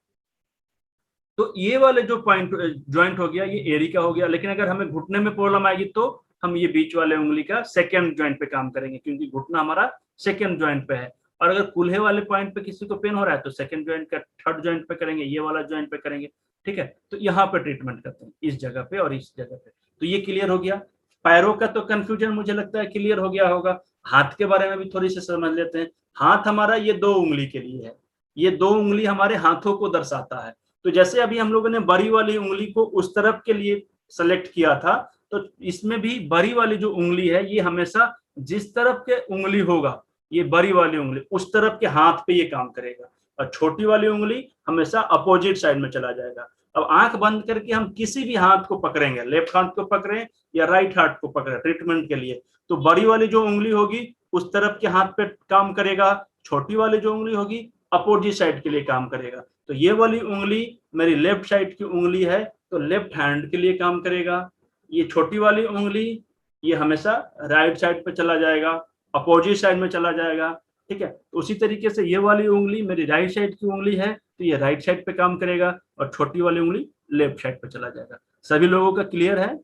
तो ये वाले जो पॉइंट ज्वाइंट हो गया, ये एड़ी का हो गया। लेकिन अगर हमें घुटने में प्रॉब्लम आएगी तो हम ये बीच वाले उंगली का सेकंड ज्वाइंट पे काम करेंगे, क्योंकि घुटना हमारा सेकंड ज्वाइंट पे है। और अगर कूल्हे वाले पॉइंट पे किसी को पेन हो रहा है तो सेकंड ज्वाइंट का थर्ड ज्वाइंट पे करेंगे, ये वाला ज्वाइंट पे करेंगे, ठीक है। तो यहाँ पे ट्रीटमेंट करते हैं, इस जगह पे और इस जगह पे। तो ये क्लियर हो गया। पैरों का तो कंफ्यूजन मुझे लगता है क्लियर हो गया होगा। हाथ के बारे में भी थोड़ी सी समझ लेते हैं। हाथ हमारा ये 2 उंगली के लिए है, ये 2 उंगली हमारे हाथों को दर्शाता है। तो जैसे अभी हम लोगों ने बड़ी वाली उंगली को उस तरफ के लिए सेलेक्ट किया था, तो इसमें भी बड़ी वाली जो उंगली है ये हमेशा जिस तरफ के उंगली होगा, ये बड़ी वाली उंगली उस तरफ के हाथ पे ये काम करेगा, और छोटी वाली उंगली हमेशा अपोजिट साइड में चला जाएगा। अब आंख बंद करके हम किसी भी हाथ को पकड़ेंगे, लेफ्ट हाथ को पकड़ें या राइट हाथ को पकड़े ट्रीटमेंट के लिए, तो बड़ी वाली जो उंगली होगी उस तरफ के हाथ पे काम करेगा, छोटी वाली जो उंगली होगी अपोजिट साइड के लिए काम करेगा। तो ये वाली उंगली मेरी लेफ्ट साइड की उंगली है, तो लेफ्ट हैंड के लिए काम करेगा। ये छोटी वाली उंगली ये हमेशा राइट साइड पे चला जाएगा, अपोजिट साइड में चला जाएगा, ठीक है। तो उसी तरीके से ये वाली उंगली मेरी राइट साइड की उंगली है, तो ये राइट साइड पे काम करेगा, और छोटी वाली उंगली लेफ्ट साइड पे चला जाएगा। सभी लोगों का क्लियर है?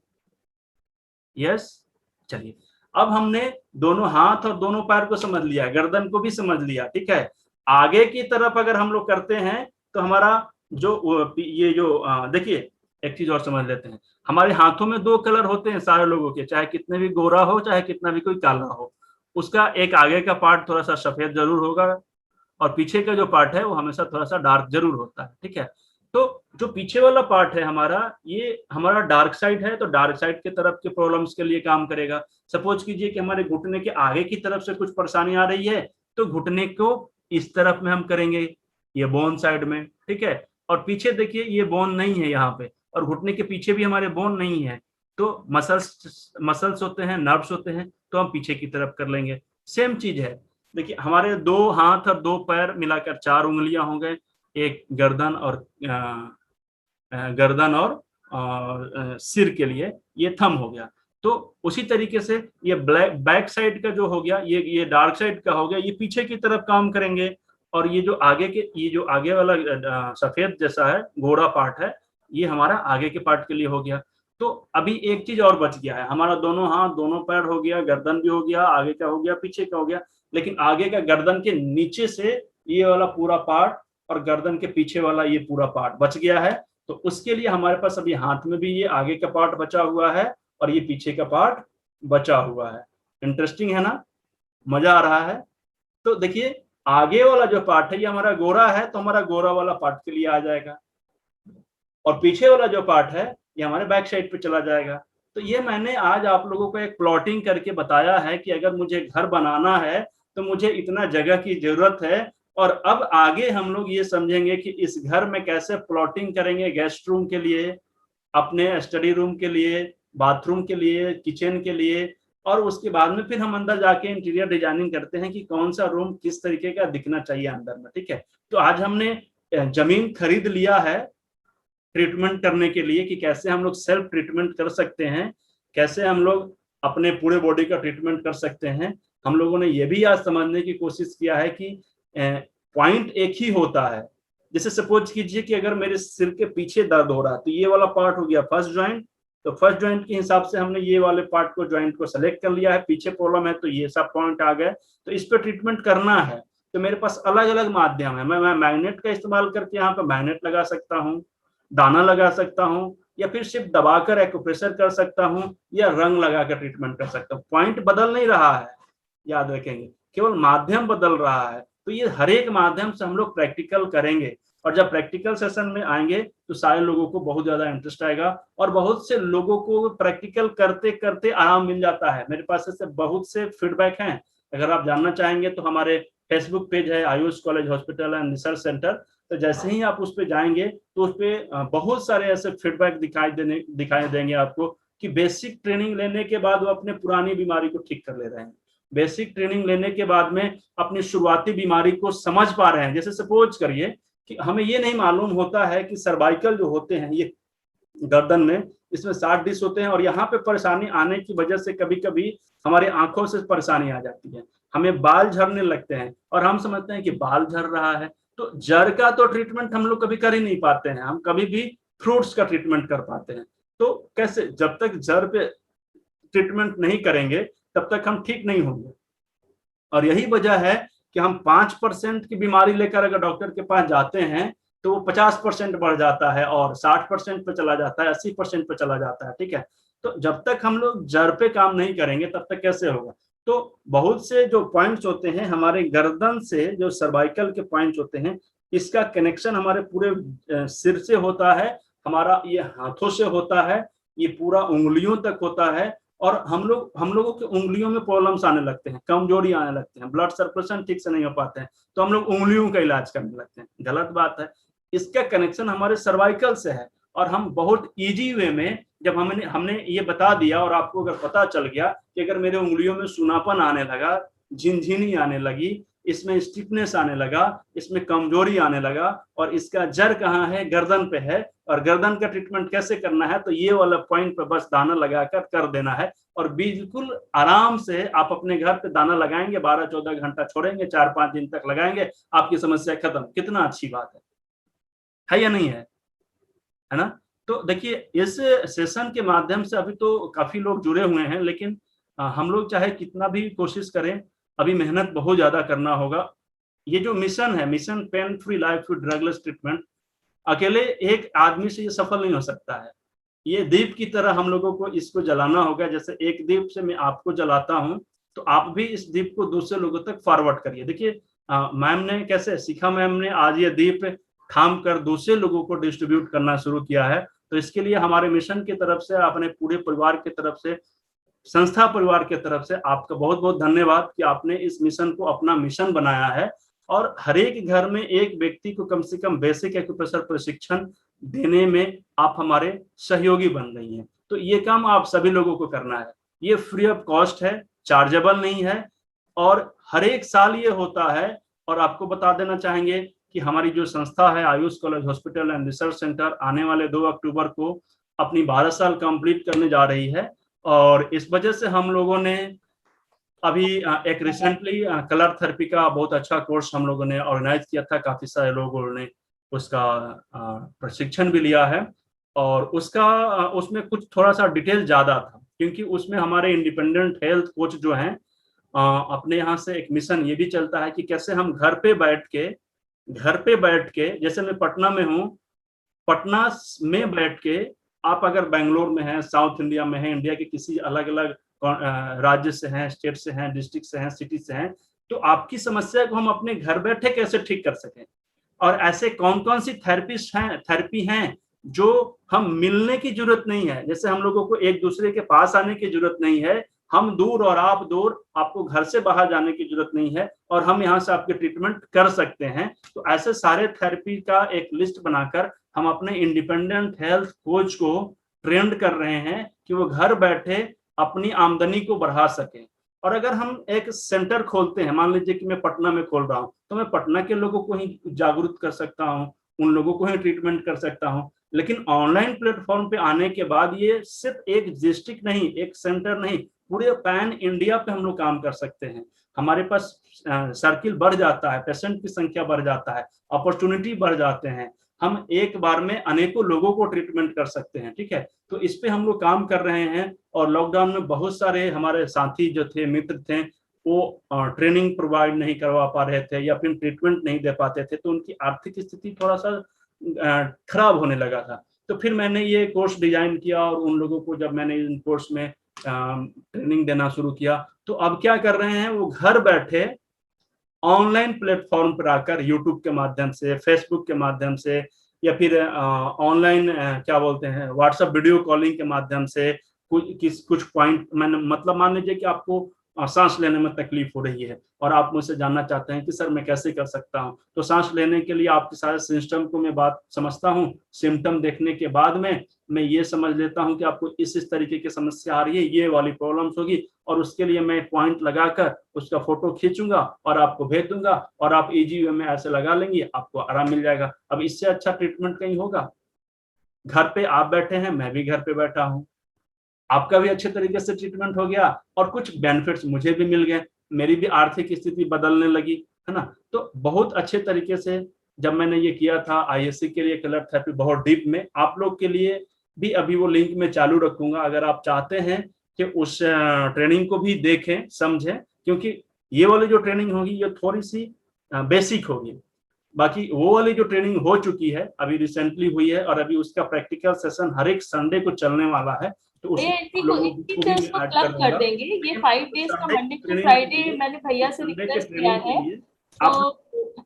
यस। चलिए, अब हमने दोनों हाथ और दोनों पैर को समझ लिया, गर्दन को भी समझ लिया, ठीक है। आगे की तरफ अगर हम लोग करते हैं तो हमारा जो ये जो देखिए एक चीज और समझ लेते हैं, हमारे हाथों में दो कलर होते हैं सारे लोगों के, चाहे कितने भी गोरा हो चाहे कितना भी कोई काला हो, उसका एक आगे का पार्ट थोड़ा सा सफेद जरूर होगा और पीछे का जो पार्ट है वो हमेशा थोड़ा सा डार्क जरूर होता है, ठीक है। तो जो पीछे वाला पार्ट है हमारा, ये हमारा डार्क साइड है, तो डार्क साइड के तरफ के प्रॉब्लम्स के लिए काम करेगा। सपोज कीजिए कि हमारे घुटने के आगे की तरफ से कुछ परेशानी आ रही है, तो घुटने को इस तरफ में हम करेंगे, ये बोन साइड में, ठीक है। और पीछे देखिए ये बोन नहीं है यहाँ पे, और घुटने के पीछे भी हमारे बोन नहीं है, तो मसल्स होते हैं, नर्व्स होते हैं, तो हम पीछे की तरफ कर लेंगे। सेम चीज है, देखिए हमारे दो हाथ और दो पैर मिलाकर 4 उंगलियां हो गए, एक गर्दन और सिर के लिए ये थंब हो गया। तो उसी तरीके से ये बैक साइड का जो हो गया, ये डार्क साइड का हो गया, ये पीछे की तरफ काम करेंगे, और ये जो आगे वाला सफेद जैसा है गोरा पार्ट है, ये हमारा आगे के पार्ट के लिए हो गया। तो अभी एक चीज और बच गया है, हमारा दोनों हाथ दोनों पैर हो गया, गर्दन भी हो गया, आगे का हो गया, पीछे का हो गया, लेकिन आगे का गर्दन के नीचे से ये वाला पूरा पार्ट और गर्दन के पीछे वाला ये पूरा पार्ट बच गया है। तो उसके लिए हमारे पास अभी हाथ में भी ये आगे का पार्ट बचा हुआ है और ये पीछे का पार्ट बचा हुआ है। इंटरेस्टिंग है ना, मजा आ रहा है। तो देखिए आगे वाला जो पार्ट है ये हमारा गोरा है, तो हमारा गोरा वाला पार्ट के लिए आ जाएगा, और पीछे वाला जो पार्ट है ये हमारे बैक साइड पे चला जाएगा। तो ये मैंने आज आप लोगों को एक प्लॉटिंग करके बताया है कि अगर मुझे घर बनाना है तो मुझे इतना जगह की जरूरत है, और अब आगे हम लोग ये समझेंगे कि इस घर में कैसे प्लॉटिंग करेंगे, गेस्ट रूम के लिए, अपने स्टडी रूम के लिए, बाथरूम के लिए, किचन के लिए, और उसके बाद में फिर हम अंदर जाके इंटीरियर डिजाइनिंग करते हैं कि कौन सा रूम किस तरीके का दिखना चाहिए अंदर में, ठीक है। तो आज हमने जमीन खरीद लिया है ट्रीटमेंट करने के लिए कि कैसे हम लोग सेल्फ ट्रीटमेंट कर सकते हैं, कैसे हम लोग अपने पूरे बॉडी का ट्रीटमेंट कर सकते हैं। हम लोगों ने ये भी आज समझने की कोशिश किया है कि पॉइंट एक ही होता है। जैसे सपोज कीजिए कि अगर मेरे सिर के पीछे दर्द हो रहा है तो ये वाला पार्ट हो गया फर्स्ट ज्वाइंट, तो फर्स्ट ज्वाइंट के हिसाब से हमने ये वाले पार्ट को ज्वाइंट को सेलेक्ट कर लिया है, पीछे प्रॉब्लम है तो ये सब पॉइंट आ गए, तो इस पे ट्रीटमेंट करना है। तो मेरे पास अलग अलग माध्यम है, मैं मैग्नेट का इस्तेमाल करके यहाँ पे मैग्नेट लगा सकता हूँ, दाना लगा सकता हूँ, या फिर सिर्फ दबाकर एक्यूप्रेशर कर सकता हूँ, या रंग लगाकर ट्रीटमेंट कर सकता हूँ। पॉइंट बदल नहीं रहा है, याद रखेंगे, केवल माध्यम बदल रहा है। तो ये हर एक माध्यम से हम लोग प्रैक्टिकल करेंगे, और जब प्रैक्टिकल सेशन में आएंगे तो सारे लोगों को बहुत ज्यादा इंटरेस्ट आएगा, और बहुत से लोगों को प्रैक्टिकल करते करते आराम मिल जाता है। मेरे पास ऐसे बहुत से फीडबैक हैं, अगर आप जानना चाहेंगे तो हमारे फेसबुक पेज है Ayush college hospital and research centre, तो जैसे ही आप उस पर जाएंगे तो उस पर बहुत सारे ऐसे फीडबैक दिखाई देंगे आपको कि बेसिक ट्रेनिंग लेने के बाद वो अपने पुरानी बीमारी को ठीक कर ले रहे हैं, बेसिक ट्रेनिंग लेने के बाद में अपनी शुरुआती बीमारी को समझ पा रहे हैं। जैसे सपोज करिए कि हमें ये नहीं मालूम होता है कि सर्वाइकल जो होते हैं ये गर्दन में, इसमें 60 डिस्क होते हैं, और यहाँ पे परेशानी आने की वजह से कभी कभी हमारे आंखों से परेशानी आ जाती है, हमें बाल झड़ने लगते हैं और हम समझते हैं कि बाल झड़ रहा है। तो जड़ का तो ट्रीटमेंट हम लोग कभी कर ही नहीं पाते हैं, हम कभी भी फ्रूट्स का ट्रीटमेंट कर पाते हैं। तो कैसे, जब तक जड़ पे ट्रीटमेंट नहीं करेंगे तब तक हम ठीक नहीं होंगे। और यही वजह है कि हम 5% की बीमारी लेकर अगर डॉक्टर के पास जाते हैं तो वो 50% बढ़ जाता है, और 60% पे चला जाता है, 80% पे चला जाता है, ठीक है। तो जब तक हम लोग जड़ पे काम नहीं करेंगे तब तक कैसे होगा। तो बहुत से जो पॉइंट्स होते हैं हमारे गर्दन से, जो सर्वाइकल के पॉइंट्स होते हैं, इसका कनेक्शन हमारे पूरे सिर से होता है, हमारा ये हाथों से होता है, ये पूरा उंगलियों तक होता है, और हम लोगों के उंगलियों में प्रॉब्लम्स आने लगते हैं, कमजोरी आने लगते हैं, ब्लड सर्कुलेशन ठीक से नहीं हो पाते हैं, तो हम लोग उंगलियों का इलाज करने लगते हैं। गलत बात है। इसका कनेक्शन हमारे सर्वाइकल से है, और हम बहुत इजी वे में जब हमने ये बता दिया, और आपको अगर पता चल गया कि अगर मेरे उंगलियों में सूनापन आने लगा, झिनझिनी आने लगी, इसमें स्टिफनेस आने लगा, इसमें कमजोरी आने लगा, और इसका जड़ कहाँ है, गर्दन पे है, और गर्दन का ट्रीटमेंट कैसे करना है, तो ये वाला पॉइंट पे बस दाना लगाकर कर देना है, और बिल्कुल आराम से आप अपने घर पे दाना लगाएंगे, 12-14 घंटा छोड़ेंगे, 4-5 दिन तक लगाएंगे, आपकी समस्या खत्म। कितना अच्छी बात है या नहीं है ना? तो देखिए, इस सेशन के माध्यम से अभी तो काफी लोग जुड़े हुए हैं, लेकिन हम लोग चाहे कितना भी कोशिश करें, अभी मेहनत बहुत ज्यादा करना होगा। ये जो मिशन है, mission pain free life with drugless treatment, अकेले एक आदमी से ये सफल नहीं हो सकता है। ये दीप की तरह हम लोगों को इसको जलाना होगा। जैसे एक दीप से मैं आपको जलाता हूं, तो आप भी इस दीप को दूसरे लोगों तक फॉरवर्ड करिए। देखिए, मैम ने कैसे सीखा, मैम ने आज ये दीप थाम कर दूसरे लोगों को डिस्ट्रीब्यूट करना शुरू किया है। तो इसके लिए हमारे मिशन की तरफ से, अपने पूरे परिवार की तरफ से, संस्था परिवार की तरफ से आपका बहुत बहुत धन्यवाद कि आपने इस मिशन को अपना मिशन बनाया है, और हर एक घर में एक व्यक्ति को कम से कम बेसिक एक्यूप्रेशर प्रशिक्षण देने में आप हमारे सहयोगी बन रही हैं। तो ये काम आप सभी लोगों को करना है। ये फ्री ऑफ कॉस्ट है, चार्जेबल नहीं है, और हर एक साल ये होता है। और आपको बता देना चाहेंगे कि हमारी जो संस्था है, Ayush college hospital and research centre, आने वाले 2 अक्टूबर को अपनी 12 साल कंप्लीट करने जा रही है। और इस वजह से हम लोगों ने अभी एक रिसेंटली कलर थेरेपी का बहुत अच्छा कोर्स हम लोगों ने ऑर्गेनाइज किया था। काफी सारे लोगों ने उसका प्रशिक्षण भी लिया है, और उसमें कुछ थोड़ा सा डिटेल ज्यादा था, क्योंकि उसमें हमारे इंडिपेंडेंट हेल्थ कोच जो हैं, अपने यहाँ से एक मिशन ये भी चलता है कि कैसे हम घर पे बैठ के, जैसे मैं पटना में हूँ, पटना में बैठ के आप अगर बेंगलोर में हैं, साउथ इंडिया में हैं, इंडिया के किसी अलग अलग राज्य से हैं, स्टेट से हैं, डिस्ट्रिक्ट से हैं, सिटी से हैं, तो आपकी समस्या को हम अपने घर बैठे कैसे ठीक कर सकें, और ऐसे कौन कौन सी थेरेपी हैं जो हम मिलने की जरूरत नहीं है। जैसे हम लोगों को एक दूसरे के पास आने की जरूरत नहीं है, हम दूर और आप दूर, आपको घर से बाहर जाने की जरूरत नहीं है, और हम यहाँ से आपके ट्रीटमेंट कर सकते हैं। तो ऐसे सारे थेरेपी का एक लिस्ट बनाकर हम अपने इंडिपेंडेंट हेल्थ कोच को ट्रेंड कर रहे हैं कि वो घर बैठे अपनी आमदनी को बढ़ा सके। और अगर हम एक सेंटर खोलते हैं, मान लीजिए कि मैं पटना में खोल रहा हूँ, तो मैं पटना के लोगों को ही जागरूक कर सकता हूँ, उन लोगों को ही ट्रीटमेंट कर सकता हूँ। लेकिन ऑनलाइन प्लेटफॉर्म पे आने के बाद ये सिर्फ एक डिस्ट्रिक्ट नहीं, एक सेंटर नहीं, पूरे पैन इंडिया पे हम लोग काम कर सकते हैं। हमारे पास सर्किल बढ़ जाता है, पेशेंट की संख्या बढ़ जाता है, अपॉर्चुनिटी बढ़ जाते हैं, हम एक बार में अनेकों लोगों को ट्रीटमेंट कर सकते हैं। ठीक है, तो इस पे हम लोग काम कर रहे हैं। और लॉकडाउन में बहुत सारे हमारे साथी जो थे, मित्र थे, वो ट्रेनिंग प्रोवाइड नहीं करवा पा रहे थे या फिर ट्रीटमेंट नहीं दे पाते थे, तो उनकी आर्थिक स्थिति थोड़ा सा खराब होने लगा था। तो फिर मैंने ये कोर्स डिजाइन किया, और उन लोगों को जब मैंने इन कोर्स में ट्रेनिंग देना शुरू किया, तो अब क्या कर रहे हैं, वो घर बैठे ऑनलाइन प्लेटफॉर्म पर आकर यूट्यूब के माध्यम से, फेसबुक के माध्यम से, या फिर ऑनलाइन क्या बोलते हैं, व्हाट्सएप वीडियो कॉलिंग के माध्यम से कुछ पॉइंट, मैंने मतलब मान लीजिए कि आपको सांस लेने में तकलीफ हो रही है, और आप मुझसे जानना चाहते हैं कि सर मैं कैसे कर सकता हूं, तो सांस लेने के लिए आपके सारे सिस्टम को मैं बात समझता हूं। सिम्टम देखने के बाद में मैं ये समझ लेता हूं कि आपको इस तरीके की समस्या आ रही है, ये वाली प्रॉब्लम्स होगी, और उसके लिए मैं पॉइंट लगाकर उसका फोटो खींचूंगा और आपको भेज दूंगा, और आप इजी वे में ऐसे लगा लेंगे, आपको आराम मिल जाएगा। अब इससे अच्छा ट्रीटमेंट कहीं होगा? घर पे आप बैठे हैं, मैं भी घर पे बैठा हूं, आपका भी अच्छे तरीके से ट्रीटमेंट हो गया, और कुछ बेनिफिट्स मुझे भी मिल गए, मेरी भी आर्थिक स्थिति बदलने लगी, है ना। तो बहुत अच्छे तरीके से जब मैंने ये किया था आईएससी के लिए कलर थेरेपी, बहुत डीप में, आप लोग के लिए भी अभी वो लिंक में चालू रखूंगा, अगर आप चाहते हैं कि उस ट्रेनिंग को भी देखें, समझें, क्योंकि ये वाली जो ट्रेनिंग होगी ये थोड़ी सी बेसिक होगी। बाकी वो वाली जो ट्रेनिंग हो चुकी है, अभी रिसेंटली हुई है, और अभी उसका प्रैक्टिकल सेशन हर एक संडे को चलने वाला है, तो उसको क्लब कर देंगे। ये 5 डेज का मंडे टू फ्राइडे मैंने भैया से रिक्वेस्ट किया है, तो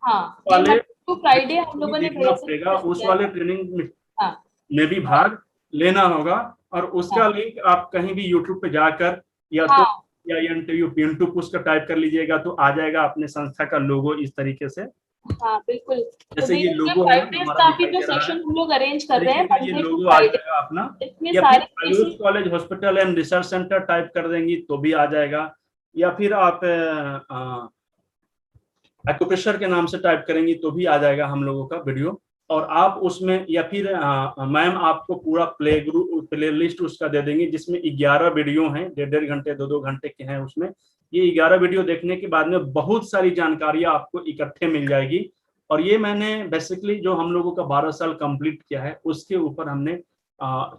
हाँ, मंडे टू फ्राइडे हम लोगों ने भैया से उस वाले ट्रेनिंग में भी भाग लेना होगा, और उसका लिंक आप कहीं भी यूट्यूब पे जाकर या हाँ, तो या इंटरव्यू पिंटू पुष्कर टाइप कर लीजिएगा तो आ जाएगा अपने संस्था का लोगो इस तरीके से। हाँ बिल्कुल। तो जैसे ये देखिए लोगो है 5 ना डेज हमारा काफी दिखाई जो दे रहा है, सेशन हम लोग अरेंज इस कर रहे हैं तरीके का ये मंडे टू लोगो आ फ्राइडे, जाएगा अपना। इसमें या फिर सारे Ayush basic. College hospital and research centre type कर देंगी तो भी आ जाएगा, या फिर आप एक्यूप्रेशर के नाम से टाइप करेंगी तो भी आ जाएगा हम लोगों का वीडियो। और आप उसमें या फिर मैम आपको पूरा प्ले लिस्ट उसका दे देंगे जिसमें 11 वीडियो हैं, 1.5 घंटे 2 घंटे के हैं उसमें। ये 11 वीडियो देखने के बाद में बहुत सारी जानकारियां आपको इकट्ठे मिल जाएगी। और ये मैंने बेसिकली जो हम लोगों का 12 साल कंप्लीट किया है उसके ऊपर हमने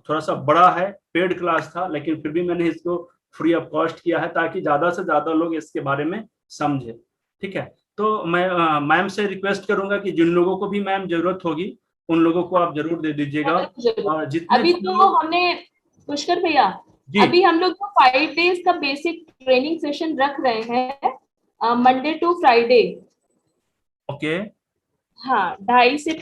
थोड़ा सा बड़ा है, पेड क्लास था लेकिन फिर भी मैंने इसको फ्री ऑफ कॉस्ट किया है ताकि ज्यादा से ज्यादा लोग इसके बारे में समझे। ठीक है, तो मैं मैम से रिक्वेस्ट करूंगा कि जिन लोगों को भी मैम जरूरत होगी उन लोगों को आप जरूर दे दीजिएगा। जरूर। और जितने अभी भी तो लोग हमने पुष्कर भैया, जी अभी हम लोग 5 डेज का बेसिक ट्रेनिंग सेशन रख रहे हैं मंडे टू फ्राइडे। ओके हाँ, 2:30 से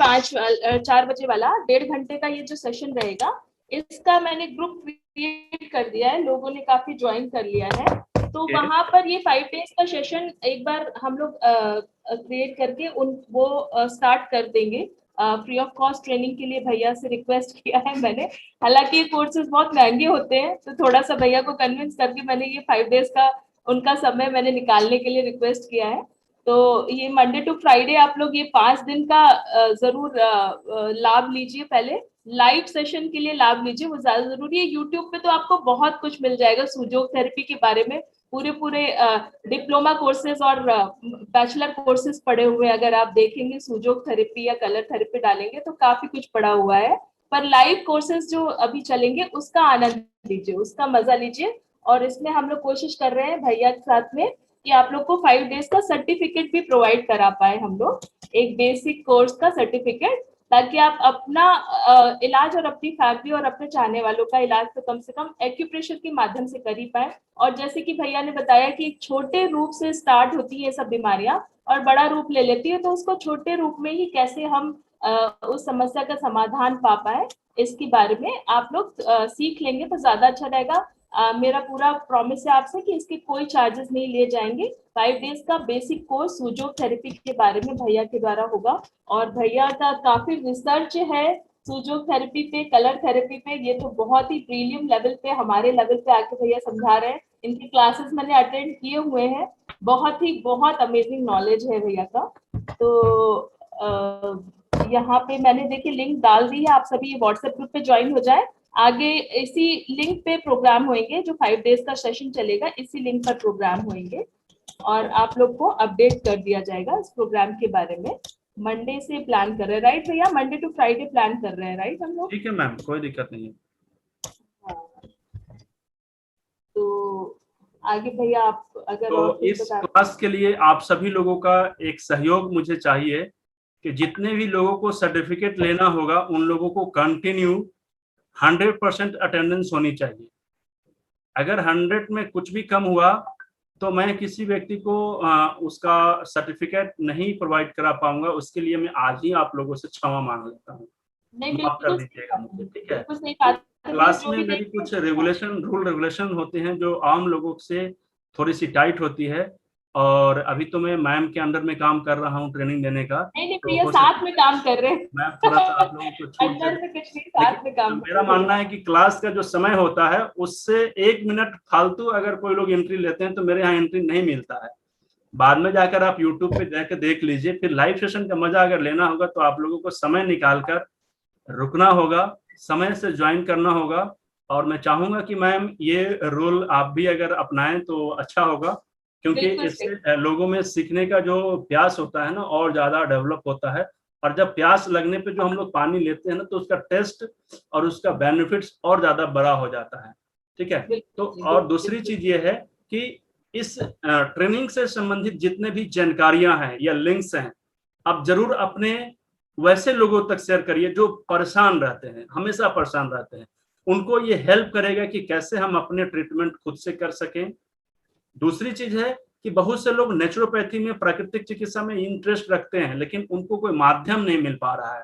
4 बजे वाला 1.5 घंटे का ये जो सेशन रहेगा, इसका मैंने ग्रुप क्रिएट कर दिया है, लोगों ने काफी ज्वाइन कर लिया है। तो ओके वहां पर ये 5 डेज का सेशन एक बार हम लोग क्रिएट करके वो स्टार्ट कर देंगे। फ्री ऑफ कॉस्ट ट्रेनिंग के लिए भैया से रिक्वेस्ट किया है मैंने। हालांकि ये कोर्सेज बहुत महंगे होते हैं, तो थोड़ा सा भैया को कन्विंस करके मैंने ये 5 डेज का उनका समय मैंने निकालने के लिए रिक्वेस्ट किया है। तो ये मंडे टू फ्राइडे आप लोग ये 5 दिन का जरूर लाभ लीजिए। पहले लाइव सेशन के लिए लाभ लीजिए, वो ज्यादा जरूरी है। यूट्यूब पे तो आपको बहुत कुछ मिल जाएगा सुजोग थेरेपी के बारे में, पूरे डिप्लोमा कोर्सेज और बैचलर कोर्सेज पड़े हुए हैं। अगर आप देखेंगे सुजोग थेरेपी या कलर थेरेपी डालेंगे तो काफी कुछ पड़ा हुआ है। पर लाइव कोर्सेज जो अभी चलेंगे उसका आनंद लीजिए, उसका मजा लीजिए। और इसमें हम लोग कोशिश कर रहे हैं भैया के साथ में कि आप लोग को 5 डेज का सर्टिफिकेट भी प्रोवाइड करा पाए हम लोग, एक बेसिक कोर्स का सर्टिफिकेट, ताकि आप अपना इलाज और अपनी फैमिली और अपने चाहने वालों का इलाज तो कम से कम एक्यूप्रेशर के माध्यम से कर ही पाए। और जैसे कि भैया ने बताया कि एक छोटे रूप से स्टार्ट होती है ये सब बीमारियां और बड़ा रूप ले लेती है, तो उसको छोटे रूप में ही कैसे हम उस समस्या का समाधान पा पाए, इसके बारे में आप लोग सीख लेंगे तो ज्यादा अच्छा रहेगा। मेरा पूरा प्रॉमिस है आपसे कि इसके कोई चार्जेस नहीं लिए जाएंगे। 5 डेज का बेसिक कोर्स सुजोग थेरेपी के बारे में भैया के द्वारा होगा। और भैया का काफी रिसर्च है सुजोग थेरेपी पे, कलर थेरेपी पे। ये तो बहुत ही प्रीमियम लेवल पे, हमारे लेवल पे आके भैया समझा रहे हैं। इनके क्लासेस मैंने अटेंड किए हुए हैं, बहुत अमेजिंग नॉलेज है भैया का। तो यहाँ पे मैंने देखिए लिंक डाल दी है, आप सभी व्हाट्सएप ग्रुप पे ज्वाइन हो जाए। आगे इसी लिंक पे प्रोग्राम होंगे, जो 5 डेज का सेशन चलेगा इसी लिंक पर प्रोग्राम होंगे और आप लोग को अपडेट कर दिया जाएगा इस प्रोग्राम के बारे में। मंडे से प्लान कर रहे हैं राइट भैया, मंडे टू फ्राइडे प्लान कर रहे हैं राइट हम लोग? ठीक है मैम, कोई दिक्कत नहीं है। हाँ। तो आगे भैया आप अगर और तो इस बता। क्लास के लिए आप सभी लोगों का एक सहयोग मुझे चाहिए कि जितने भी लोगों को सर्टिफिकेट लेना होगा उन लोगों को कंटिन्यू 100% अटेंडेंस होनी चाहिए। अगर 100 में कुछ भी कम हुआ तो मैं किसी व्यक्ति को उसका सर्टिफिकेट नहीं प्रोवाइड करा पाऊंगा। उसके लिए मैं आज ही आप लोगों से क्षमा मांग लेता हूँ, नहीं माफ कर बिल्कुल दीजिएगा मुझे। ठीक है, बिल्कुल सही बात है, क्लास जो में भी मेरी देखते कुछ हैं। रूल रेगुलेशन होते हैं जो आम लोगों से थोड़ी सी टाइट होती है। और अभी तो मैं मैम के अंडर में काम कर रहा हूँ ट्रेनिंग देने का, नहीं नहीं तो भैया हो साथ सकता में काम कर रहे है मैं थोड़ा सा आप लोगों को हैं। छूट दे अंदर दूं। में कुछ नहीं, लेकिन साथ में काम मेरा कर मानना है कि क्लास का जो समय होता है उससे 1 मिनट फालतू अगर कोई लोग एंट्री लेते हैं तो मेरे यहाँ एंट्री नहीं मिलता है। बाद में जाकर आप यूट्यूब पे जाकर देख लीजिए। फिर लाइव सेशन का मजा अगर लेना होगा तो आप लोगों को समय निकालकर रुकना होगा, समय से ज्वाइन करना होगा। और मैं चाहूंगा कि मैम ये रूल आप भी अगर अपनाएं तो अच्छा होगा, क्योंकि बिल्कुल सही। इससे लोगों में सीखने का जो प्यास होता है ना और ज्यादा डेवलप होता है। और जब प्यास लगने पे जो हम लोग पानी लेते हैं ना तो उसका टेस्ट और उसका बेनिफिट्स और ज्यादा बड़ा हो जाता है। ठीक है, तो और दूसरी चीज ये है कि इस ट्रेनिंग से संबंधित जितने भी जानकारियां हैं या लिंक्स हैं, आप जरूर अपने वैसे लोगों तक शेयर करिए जो परेशान रहते हैं, हमेशा परेशान रहते हैं। उनको ये हेल्प करेगा कि कैसे हम अपने ट्रीटमेंट खुद से कर सकें। दूसरी चीज है कि बहुत से लोग नेचुरोपैथी में, प्राकृतिक चिकित्सा में इंटरेस्ट रखते हैं लेकिन उनको कोई माध्यम नहीं मिल पा रहा है।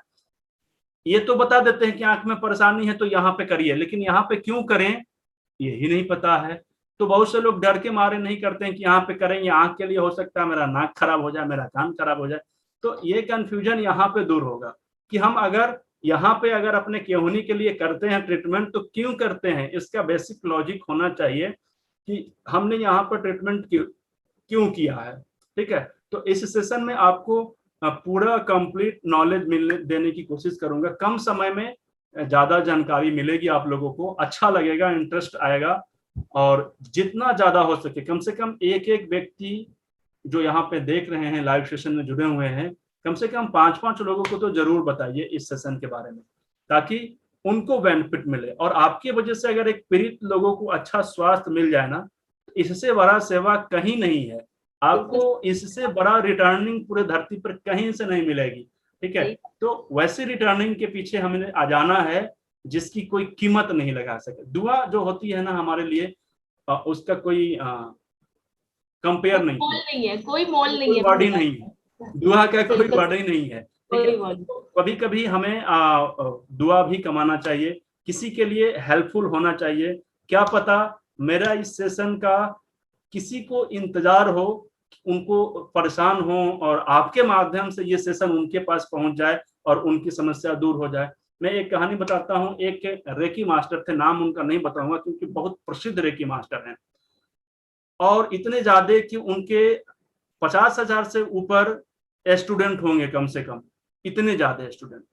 ये तो बता देते हैं कि आंख में परेशानी है तो यहाँ पे करिए, लेकिन यहाँ पे क्यों करें यही नहीं पता है। तो बहुत से लोग डर के मारे नहीं करते हैं कि यहाँ पे करें, ये आंख के लिए हो सकता है मेरा नाक खराब हो जाए, मेरा कान खराब हो जाए। तो ये कंफ्यूजन यहाँ पे दूर होगा कि हम अगर यहाँ पे अगर अपने केहूनी के लिए करते हैं ट्रीटमेंट तो क्यों करते हैं, इसका बेसिक लॉजिक होना चाहिए कि हमने यहाँ पर ट्रीटमेंट क्यों किया है। ठीक है, तो इस सेशन में आपको पूरा कंप्लीट नॉलेज मिलने देने की कोशिश करूंगा। कम समय में ज्यादा जानकारी मिलेगी आप लोगों को, अच्छा लगेगा, इंटरेस्ट आएगा, और जितना ज्यादा हो सके कम से कम एक एक व्यक्ति जो यहाँ पे देख रहे हैं लाइव सेशन में जुड़े हुए हैं, कम से कम 5-5 लोगों को तो जरूर बताइए इस सेशन के बारे में, ताकि उनको बेनिफिट मिले। और आपकी वजह से अगर एक पीड़ित लोगों को अच्छा स्वास्थ्य मिल जाए ना, इससे बड़ा सेवा कहीं नहीं है। आपको इससे बड़ा रिटर्निंग पूरे धरती पर कहीं से नहीं मिलेगी। ठीक है, तो वैसे रिटर्निंग के पीछे हमें आ जाना है जिसकी कोई कीमत नहीं लगा सके। दुआ जो होती है ना हमारे लिए, उसका कोई कंपेयर नहीं है, कोई मोल नहीं है, बॉडी नहीं है, दुआ का कोई बॉडी नहीं है। कभी कभी हमें दुआ भी कमाना चाहिए, किसी के लिए हेल्पफुल होना चाहिए। क्या पता मेरा इस सेशन का किसी को इंतजार हो, उनको परेशान हो, और आपके माध्यम से ये सेशन उनके पास पहुंच जाए और उनकी समस्या दूर हो जाए। मैं एक कहानी बताता हूँ। एक रेकी मास्टर थे, नाम उनका नहीं बताऊंगा क्योंकि बहुत प्रसिद्ध रेकी मास्टर हैं, और इतने ज्यादा कि उनके 50,000 से ऊपर स्टूडेंट होंगे कम से कम, इतने ज्यादा स्टूडेंट,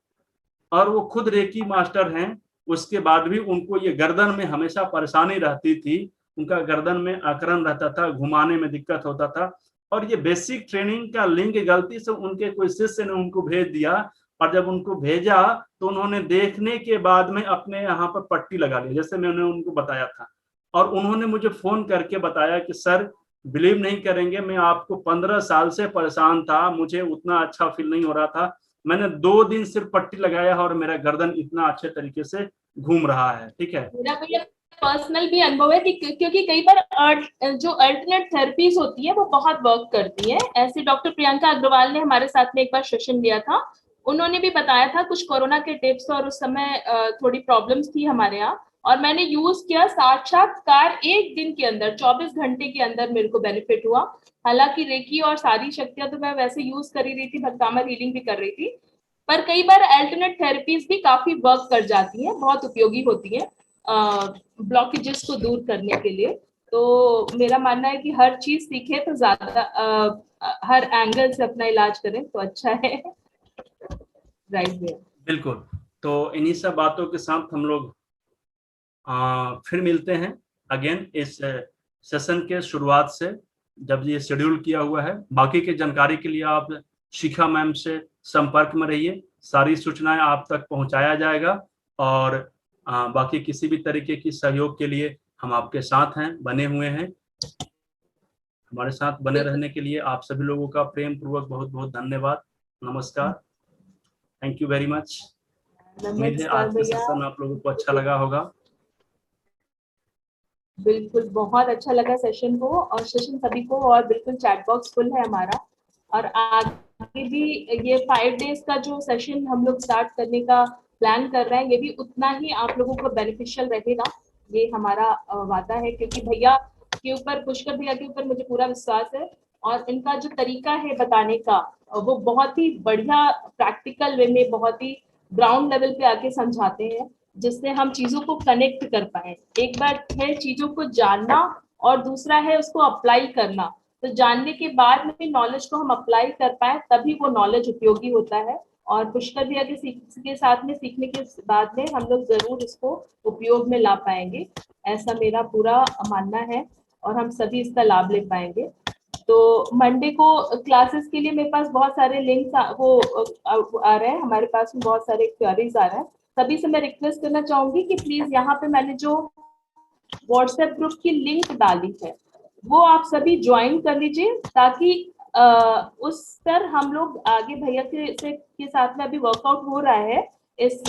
और वो खुद रेकी मास्टर हैं। उसके बाद भी उनको ये गर्दन में हमेशा परेशानी रहती थी, उनका गर्दन में अकड़न रहता था, घुमाने में दिक्कत होता था, और ये बेसिक ट्रेनिंग का लिंक गलती से उनके कोई शिष्य ने उनको भेज दिया, और जब उनको भेजा तो उन्होंने देखने के बाद में अपने यहाँ पर पट्टी लगा ली, जैसे मैंने उनको बताया था। और उन्होंने मुझे फोन करके बताया कि सर बिलीव नहीं करेंगे, मैं आपको 15 साल से परेशान था, मुझे उतना अच्छा फील नहीं हो रहा था, मैंने 2 दिन सिर्फ पट्टी लगाया और मेरा गर्दन इतना अच्छे तरीके से घूम रहा है। ठीक है, मेरा भैया पर्सनल भी अनुभव है कि क्योंकि कई बार जो अल्टरनेट थेरेपीज होती है वो बहुत वर्क करती है। ऐसे डॉक्टर प्रियंका अग्रवाल ने हमारे साथ में एक बार सेशन लिया था, उन्होंने भी बताया था कुछ कोरोना के टिप्स, और उस समय थोड़ी प्रॉब्लम्स थी हमारे यहाँ, और मैंने यूज किया। साक्षात्कार एक दिन के अंदर 24 घंटे के अंदर मेरे को बेनिफिट हुआ। हालांकि रेकी और सारी शक्तियां तो मैं वैसे यूज कर ही रही थी, भक्तामल हीलिंग भी कर रही थी, पर कई बार अल्टरनेट थेरेपीज भी काफी वर्क कर जाती हैं, बहुत उपयोगी होती हैं ब्लॉकेजेस को दूर करने के लिए। तो मेरा मानना है कि हर चीज सीखे तो ज्यादा हर एंगल से अपना इलाज करें तो अच्छा है। राइट, बिल्कुल। तो इन्हीं सब बातों के साथ हम लोग फिर मिलते हैं अगेन इस सेशन के शुरुआत से, जब ये शेड्यूल किया हुआ है। बाकी की जानकारी के लिए आप शिखा मैम से संपर्क में रहिए, सारी सूचनाएं आप तक पहुंचाया जाएगा, और बाकी किसी भी तरीके की सहयोग के लिए हम आपके साथ हैं, बने हुए हैं। हमारे साथ बने रहने के लिए आप सभी लोगों का प्रेम पूर्वक बहुत बहुत धन्यवाद। नमस्कार, थैंक यू वेरी मच। उम्मीद है आज का सेशन आप लोगों को अच्छा लगा होगा। बिल्कुल, बहुत अच्छा लगा सेशन को, और सेशन सभी को, और बिल्कुल चैट बॉक्स फुल है हमारा, और आगे भी ये 5 डेज का जो सेशन हम लोग स्टार्ट करने का प्लान कर रहे हैं, ये भी उतना ही आप लोगों को बेनिफिशियल रहेगा, ये हमारा वादा है। क्योंकि भैया के ऊपर, पुष्कर भैया के ऊपर मुझे पूरा विश्वास है, और इनका जो तरीका है बताने का वो बहुत ही बढ़िया प्रैक्टिकल वे में, बहुत ही ग्राउंड लेवल पे आके समझाते हैं, जिससे हम चीजों को कनेक्ट कर पाए। एक बार है चीजों को जानना, और दूसरा है उसको अप्लाई करना। तो जानने के बाद में नॉलेज को हम अप्लाई कर पाए, तभी वो नॉलेज उपयोगी होता है। और पुष्कर भैया के साथ में सीखने के बाद में हम लोग जरूर इसको उपयोग में ला पाएंगे, ऐसा मेरा पूरा मानना है, और हम सभी इसका लाभ ले पाएंगे। तो मंडे को क्लासेस के लिए मेरे पास बहुत सारे लिंक्स आ रहे हैं, हमारे पास में बहुत सारे क्वेरीज आ रहे हैं। सभी से मैं रिक्वेस्ट करना चाहूंगी कि प्लीज यहाँ पे मैंने जो व्हाट्सएप ग्रुप की लिंक डाली है वो आप सभी ज्वाइन कर लीजिए, ताकि उस पर हम लोग आगे भैया के साथ में अभी वर्कआउट हो रहा है इस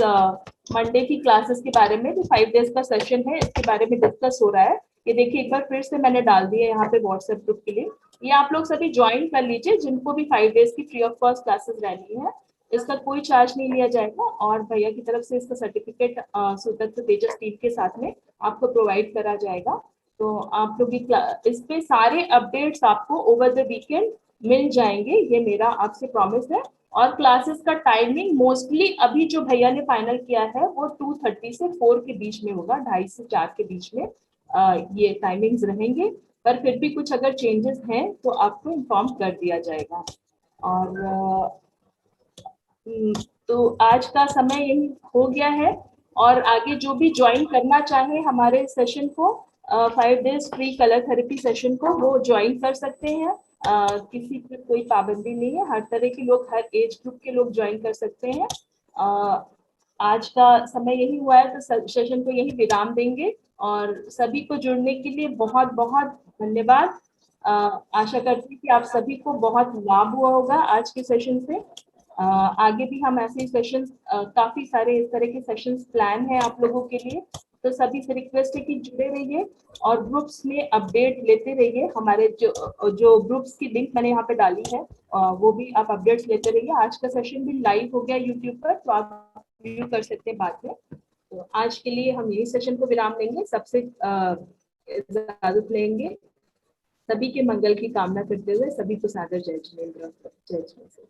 मंडे की क्लासेस के बारे में, जो 5 डेज का सेशन है इसके बारे में डिस्कस हो रहा है। ये देखिए एक बार फिर से मैंने डाल दिया यहाँ पे व्हाट्सएप ग्रुप के लिए, ये आप लोग सभी ज्वाइन कर लीजिए जिनको भी 5 डेज की फ्री ऑफ कॉस्ट क्लासेस रहनी है। इसका कोई चार्ज नहीं लिया जाएगा और भैया की तरफ से इसका सर्टिफिकेट सुतंत्र तेजस टीम के साथ में आपको प्रोवाइड करा जाएगा। तो आप लोग इस पे सारे अपडेट्स आपको ओवर द वीकेंड मिल जाएंगे, ये मेरा आपसे प्रॉमिस है। और क्लासेस का टाइमिंग मोस्टली अभी जो भैया ने फाइनल किया है वो 2:30 से 4 के बीच में होगा, 2:30 से 4 के बीच में ये टाइमिंग्स रहेंगे। पर फिर भी कुछ अगर चेंजेस हैं तो आपको इन्फॉर्म कर दिया जाएगा। और तो आज का समय यही हो गया है और आगे जो भी ज्वाइन करना चाहे हमारे सेशन को 5 days free colour therapy session को, वो ज्वाइन कर सकते हैं। किसी पे कोई पाबंदी नहीं है, हर तरह के लोग, हर एज ग्रुप के लोग ज्वाइन कर सकते हैं। आज का समय यही हुआ है तो सेशन को यही विराम देंगे और सभी को जुड़ने के लिए बहुत बहुत धन्यवाद। आशा करती हूँ कि आप सभी को बहुत लाभ हुआ होगा आज के सेशन से। आगे भी हम ऐसे सेशंस, काफी सारे इस तरह के सेशंस प्लान है आप लोगों के लिए, तो सभी से रिक्वेस्ट है कि जुड़े रहिए और ग्रुप्स में अपडेट लेते रहिए। हमारे जो ग्रुप्स की लिंक मैंने यहाँ पे डाली है वो भी आप अपडेट्स लेते रहिए। आज का सेशन भी लाइव हो गया यूट्यूब पर, तो आप व्यू कर सकते हैं बाद में। तो आज के लिए हम यही सेशन को विराम देंगे, सबसे इजाजत लेंगे। सभी के मंगल की कामना करते हुए सभी को सादर जय जिनेंद्र। जय जिनेंद्र।